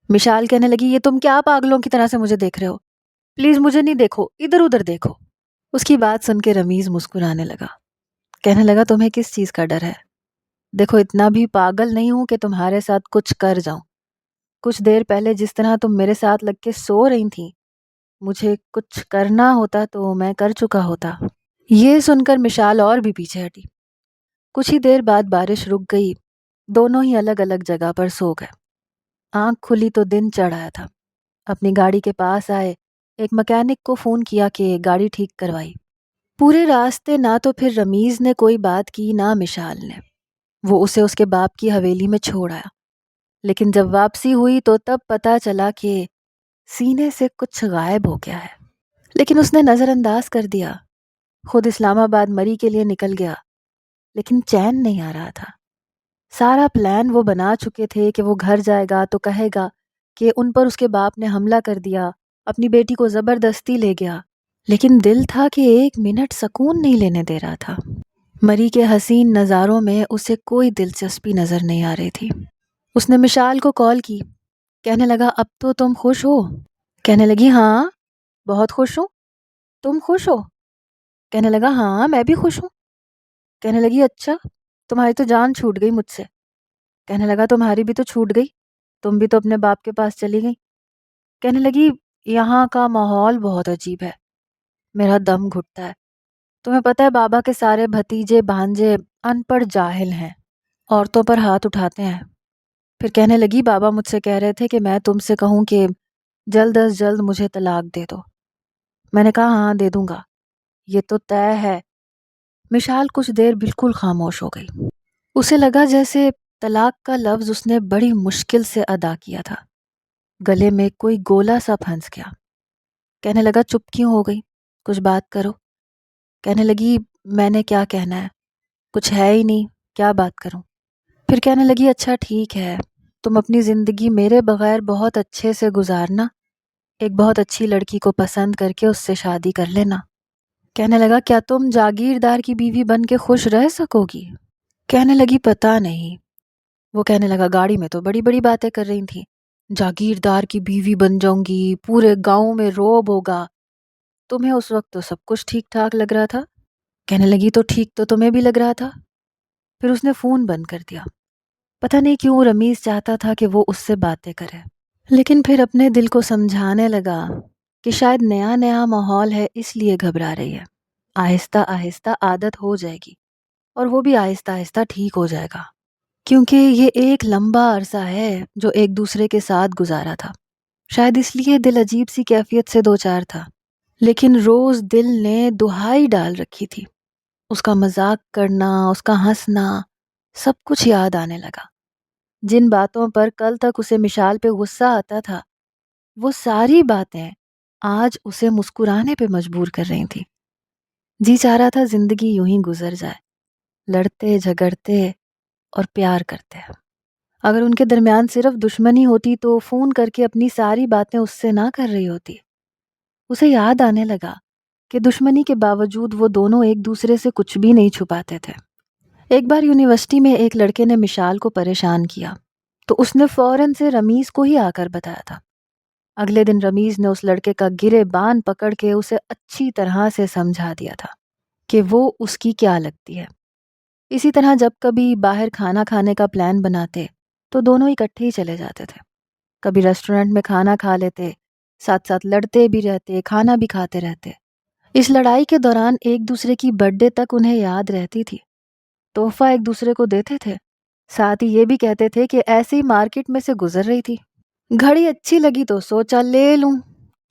Speaker 1: مشال کہنے لگی یہ تم کیا پاگلوں کی طرح سے مجھے دیکھ رہے ہو؟ پلیز مجھے نہیں دیکھو، ادھر ادھر دیکھو۔ اس کی بات سن کے رمیز مسکرانے لگا، کہنے لگا تمہیں کس چیز کا ڈر ہے؟ دیکھو اتنا بھی پاگل نہیں ہوں کہ تمہارے ساتھ کچھ کر جاؤں۔ کچھ دیر پہلے جس طرح تم میرے ساتھ لگ کے سو رہی تھیں، مجھے کچھ کرنا ہوتا تو میں کر چکا ہوتا۔ یہ سن کر مشال اور بھی پیچھے ہٹی۔ کچھ ہی دیر بعد بارش رک گئی، دونوں ہی الگ الگ جگہ پر سو گئے۔ آنکھ کھلی تو دن چڑھ آیا تھا۔ اپنی گاڑی کے پاس آئے، ایک مکینک کو فون کیا کہ گاڑی ٹھیک کروائی۔ پورے راستے نہ تو پھر رمیز نے کوئی بات کی نہ مشال نے، وہ اسے اس کے باپ کی حویلی میں چھوڑ آیا۔ لیکن جب واپسی ہوئی تو تب پتہ چلا کہ سینے سے کچھ غائب ہو گیا ہے، لیکن اس نے نظر انداز کر دیا۔ خود اسلام آباد مری کے لیے نکل گیا، لیکن چین نہیں آ رہا تھا۔ سارا پلان وہ بنا چکے تھے کہ وہ گھر جائے گا تو کہے گا کہ ان پر اس کے باپ نے حملہ کر دیا، اپنی بیٹی کو زبردستی لے گیا، لیکن دل تھا کہ ایک منٹ سکون نہیں لینے دے رہا تھا۔ مری کے حسین نظاروں میں اسے کوئی دلچسپی نظر نہیں آ رہی تھی۔ اس نے مشال کو کال کی، کہنے لگا اب تو تم خوش ہو؟ کہنے لگی ہاں بہت خوش ہوں۔ تم خوش ہو؟ کہنے لگا ہاں میں بھی خوش ہوں۔ کہنے لگی اچھا، تمہاری تو جان چھوٹ گئی مجھ سے۔ کہنے لگا تمہاری بھی تو چھوٹ گئی، تم بھی تو اپنے باپ کے پاس چلی گئی۔ کہنے لگی یہاں کا ماحول بہت عجیب ہے، میرا دم گھٹتا ہے۔ تمہیں پتہ ہے بابا کے سارے بھتیجے بھانجے ان پڑھ جاہل ہیں، عورتوں پر ہاتھ اٹھاتے ہیں۔ پھر کہنے لگی بابا مجھ سے کہہ رہے تھے کہ میں تم سے کہوں کہ جلد از جلد مجھے طلاق دے دو۔ میں نے کہا ہاں دے دوں گا، یہ تو طے ہے۔ مشال کچھ دیر بالکل خاموش ہو گئی۔ اسے لگا جیسے طلاق کا لفظ اس نے بڑی مشکل سے ادا کیا تھا، گلے میں کوئی گولا سا پھنس گیا۔ کہنے لگا چپ کیوں ہو گئی، کچھ بات کرو۔ کہنے لگی میں نے کیا کہنا ہے، کچھ ہے ہی نہیں، کیا بات کروں۔ پھر کہنے لگی اچھا ٹھیک ہے، تم اپنی زندگی میرے بغیر بہت اچھے سے گزارنا، ایک بہت اچھی لڑکی کو پسند کر کے اس سے شادی کر لینا۔ کہنے لگا کیا تم جاگیردار کی بیوی بن کے خوش رہ سکو گی؟ کہنے لگی پتہ نہیں۔ وہ کہنے لگا گاڑی میں تو بڑی بڑی باتیں کر رہی تھی، جاگیردار کی بیوی بن جاؤں گی، پورے گاؤں میں روب ہوگا، تمہیں اس وقت تو سب کچھ ٹھیک ٹھاک لگ رہا تھا۔ کہنے لگی تو ٹھیک تو تمہیں بھی لگ رہا تھا۔ پھر اس نے فون بند کر دیا۔ پتہ نہیں کیوں رمیز چاہتا تھا کہ وہ اس سے باتیں کرے، لیکن پھر اپنے دل کو سمجھانے لگا کہ شاید نیا نیا ماحول ہے اس لیے گھبرا رہی ہے، آہستہ آہستہ عادت ہو جائے گی اور وہ بھی آہستہ آہستہ ٹھیک ہو جائے گا، کیونکہ یہ ایک لمبا عرصہ ہے جو ایک دوسرے کے ساتھ گزارا تھا۔ شاید اس لیے دل عجیب سی کیفیت سے دوچار تھا، لیکن روز دل نے دہائی ڈال رکھی تھی۔ اس کا مذاق کرنا، اس کا ہنسنا، سب کچھ یاد آنے لگا۔ جن باتوں پر کل تک اسے مشال پہ غصہ آتا تھا، وہ ساری باتیں آج اسے مسکرانے پہ مجبور کر رہی تھی۔ جی چاہ رہا تھا زندگی یوں ہی گزر جائے، لڑتے جھگڑتے اور پیار کرتے۔ اگر ان کے درمیان صرف دشمنی ہوتی تو فون کر کے اپنی ساری باتیں اس سے نہ کر رہی ہوتی۔ اسے یاد آنے لگا کہ دشمنی کے باوجود وہ دونوں ایک دوسرے سے کچھ بھی نہیں چھپاتے تھے۔ ایک بار یونیورسٹی میں ایک لڑکے نے مشال کو پریشان کیا تو اس نے فوراً سے رمیز کو ہی آ کر بتایا تھا۔ اگلے دن رمیز نے اس لڑکے کا گریبان پکڑ کے اسے اچھی طرح سے سمجھا دیا تھا کہ وہ اس کی کیا لگتی ہے۔ اسی طرح جب کبھی باہر کھانا کھانے کا پلان بناتے تو دونوں اکٹھے ہی چلے جاتے تھے۔ کبھی ریسٹورنٹ میں کھانا کھا لیتے، ساتھ ساتھ لڑتے بھی رہتے، کھانا بھی کھاتے رہتے۔ اس لڑائی کے دوران ایک دوسرے کی برتھ ڈے تک انہیں یاد رہتی تھی، تحفہ ایک دوسرے کو دیتے تھے، ساتھ ہی یہ بھی کہتے تھے کہ ایسے ہی مارکیٹ میں سے گزر رہی تھی، گھڑی اچھی لگی تو سوچا لے لوں،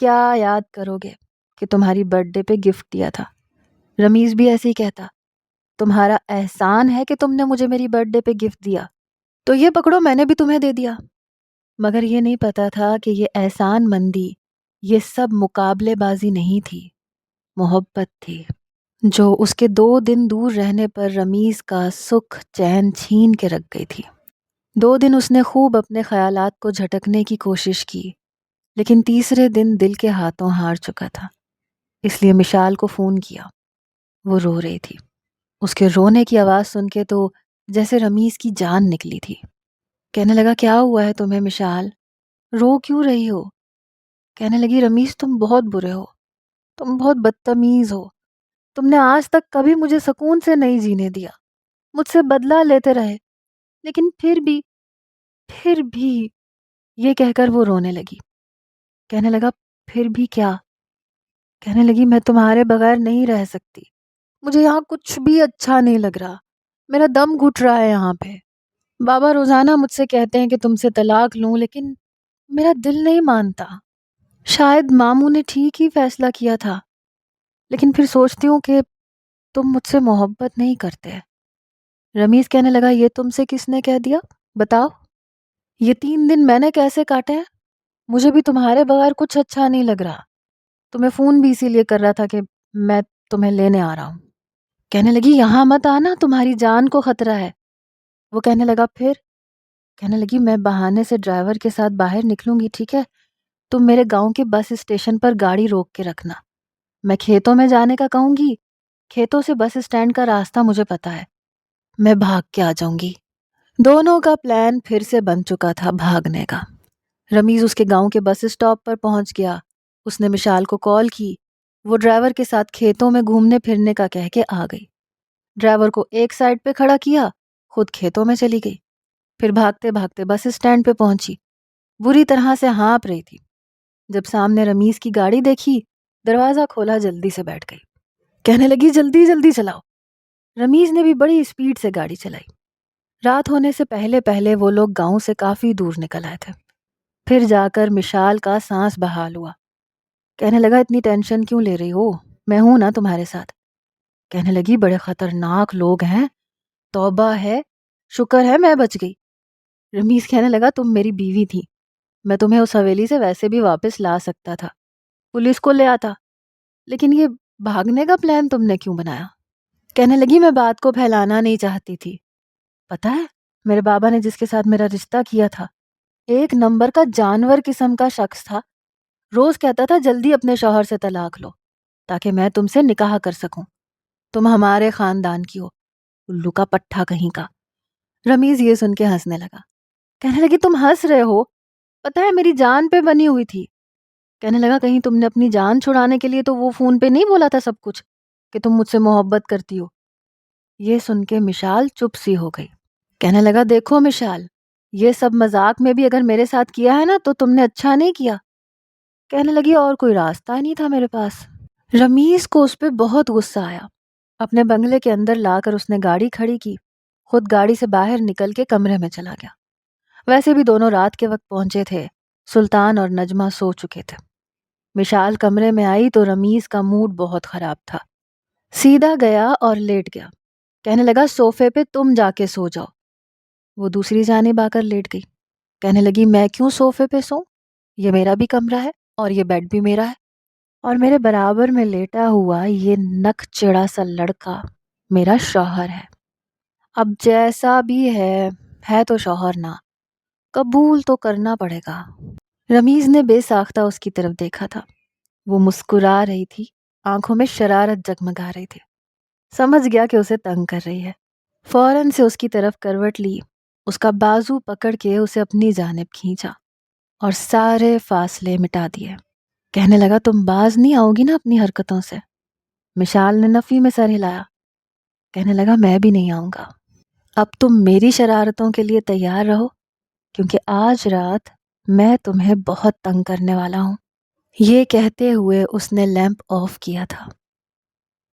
Speaker 1: کیا یاد کرو گے کہ تمہاری برتھ ڈے پہ گفٹ دیا تھا۔ رمیز بھی ایسے ہی کہتا، تمہارا احسان ہے کہ تم نے مجھے میری برتھ ڈے پہ گفٹ دیا، تو یہ پکڑو میں نے بھی تمہیں دے دیا۔ مگر یہ نہیں پتا تھا کہ یہ احسان مندی، یہ سب مقابلے بازی نہیں تھی، محبت تھی، جو اس کے 2 دن دور رہنے پر رمیز کا سکھ چین چھین کے رکھ گئی تھی۔ 2 دن اس نے خوب اپنے خیالات کو جھٹکنے کی کوشش کی، لیکن تیسرے دن دل کے ہاتھوں ہار چکا تھا، اس لیے مشال کو فون کیا۔ وہ رو رہی تھی، اس کے رونے کی آواز سن کے تو جیسے رمیز کی جان نکلی تھی۔ کہنے لگا کیا ہوا ہے تمہیں مشال، رو کیوں رہی ہو؟ کہنے لگی رمیز تم بہت برے ہو، تم بہت بدتمیز ہو، تم نے آج تک کبھی مجھے سکون سے نہیں جینے دیا، مجھ سے بدلہ لیتے رہے، لیکن پھر بھی یہ کہہ کر وہ رونے لگی۔ کہنے لگا پھر بھی کیا؟ کہنے لگی میں تمہارے بغیر نہیں رہ سکتی، مجھے یہاں کچھ بھی اچھا نہیں لگ رہا، میرا دم گھٹ رہا ہے یہاں پہ۔ بابا روزانہ مجھ سے کہتے ہیں کہ تم سے طلاق لوں، لیکن میرا دل نہیں مانتا۔ شاید ماموں نے ٹھیک ہی فیصلہ کیا تھا، لیکن پھر سوچتی ہوں کہ تم مجھ سے محبت نہیں کرتے۔ رمیز کہنے لگا یہ تم سے کس نے کہہ دیا، بتاؤ، یہ 3 دن میں نے کیسے کاٹے ہیں؟ مجھے بھی تمہارے بغیر کچھ اچھا نہیں لگ رہا، تمہیں فون بھی اسی لیے کر رہا تھا کہ میں تمہیں لینے آ رہا ہوں۔ کہنے لگی یہاں مت آنا، تمہاری جان کو خطرہ ہے۔ وہ کہنے لگا پھر؟ کہنے لگی میں بہانے سے ڈرائیور کے ساتھ باہر نکلوں گی، ٹھیک ہے؟ تم میرے گاؤں کے بس اسٹیشن پر گاڑی روک کے رکھنا، میں کھیتوں میں جانے کا کہوں گی، کھیتوں سے بس اسٹینڈ کا راستہ مجھے پتا ہے، میں بھاگ کے آ جاؤں گی۔ دونوں کا پلان پھر سے بن چکا تھا بھاگنے کا۔ رمیز اس کے گاؤں کے بس اسٹاپ پر پہنچ گیا، اس نے مشال کو کال کی، وہ ڈرائیور کے ساتھ کھیتوں میں گھومنے پھرنے کا کہہ کے آ گئی۔ ڈرائیور کو ایک سائڈ پہ کھڑا کیا، خود کھیتوں میں چلی گئی، پھر بھاگتے بھاگتے بس اسٹینڈ پہ پہنچی، بری طرح سے ہانپ رہی تھی۔ جب سامنے رمیز کی گاڑی دیکھی دروازہ کھولا، جلدی سے بیٹھ گئی، کہنے لگی جلدی جلدی چلاؤ۔ رمیز نے بھی بڑی اسپیڈ سے گاڑی چلائی۔ رات ہونے سے پہلے پہلے وہ لوگ گاؤں سے کافی دور نکل آئے تھے۔ پھر جا کر مشال کا سانس بحال ہوا، کہنے لگا اتنی ٹینشن کیوں لے رہی ہو، میں ہوں نا تمہارے ساتھ۔ کہنے لگی بڑے خطرناک لوگ ہیں، توبہ ہے، شکر ہے میں بچ گئی۔ رمیز کہنے لگا تم میری بیوی تھی، میں تمہیں اس حویلی سے ویسے بھی واپس لا سکتا تھا، پولیس کو لے آتا، لیکن یہ بھاگنے کا پلان تم نے کیوں بنایا؟ کہنے لگی میں بات کو پھیلانا نہیں چاہتی تھی، پتہ ہے میرے بابا نے جس کے ساتھ میرا رشتہ کیا تھا ایک نمبر کا جانور قسم کا شخص تھا، روز کہتا تھا جلدی اپنے شوہر سے طلاق لو تاکہ میں تم سے نکاح کر سکوں، تم ہمارے خاندان کی ہو، الو کا پٹھا کہیں کا۔ رمیز یہ سن کے ہنسنے لگا، کہنے لگی تم ہنس رہے ہو، پتہ ہے میری جان پہ بنی ہوئی تھی۔ کہنے لگا کہیں تم نے اپنی جان چھڑانے کے لیے تو وہ فون پہ نہیں بولا تھا سب کچھ کہ تم مجھ سے محبت کرتی ہو؟ یہ سن کے مشال چپ سی ہو گئی، کہنے لگا دیکھو مشال، یہ سب مذاق میں بھی اگر میرے ساتھ کیا ہے نا تو تم نے اچھا نہیں کیا۔ کہنے لگی اور کوئی راستہ ہی نہیں تھا میرے پاس۔ رمیز کو اس پہ بہت غصہ آیا، اپنے بنگلے کے اندر لا کر اس نے گاڑی کھڑی کی، خود گاڑی سے باہر نکل کے کمرے میں چلا گیا۔ ویسے بھی دونوں رات کے وقت پہنچے تھے، سلطان اور نجمہ سو چکے تھے۔ مشال کمرے میں آئی تو رمیز کا موڈ بہت خراب تھا، سیدھا گیا اور لیٹ گیا، کہنے لگا صوفے پہ تم جا کے سو جاؤ۔ وہ دوسری جانب آ کر لیٹ گئی، کہنے لگی میں کیوں صوفے پہ سوں، یہ میرا بھی کمرہ ہے اور یہ بیڈ بھی میرا ہے، اور میرے برابر میں لیٹا ہوا یہ نک چڑا سا لڑکا میرا شوہر ہے، اب جیسا بھی ہے تو شوہر نا، قبول تو کرنا پڑے گا۔ رمیز نے بے ساختہ اس کی طرف دیکھا تھا، وہ مسکرا رہی تھی، آنکھوں میں شرارت جگمگا رہی تھی، سمجھ گیا کہ اسے تنگ کر رہی ہے، فوراً سے اس کی طرف کروٹ لی، اس کا بازو پکڑ کے اسے اپنی جانب کھینچا اور سارے فاصلے مٹا دیے۔ کہنے لگا تم باز نہیں آؤ گی نا اپنی حرکتوں سے؟ مشال نے نفی میں سر ہلایا، کہنے لگا میں بھی نہیں آؤں گا، اب تم میری شرارتوں کے لیے تیار رہو، کیونکہ آج رات میں تمہیں بہت تنگ کرنے والا ہوں۔ یہ کہتے ہوئے اس نے لیمپ آف کیا تھا۔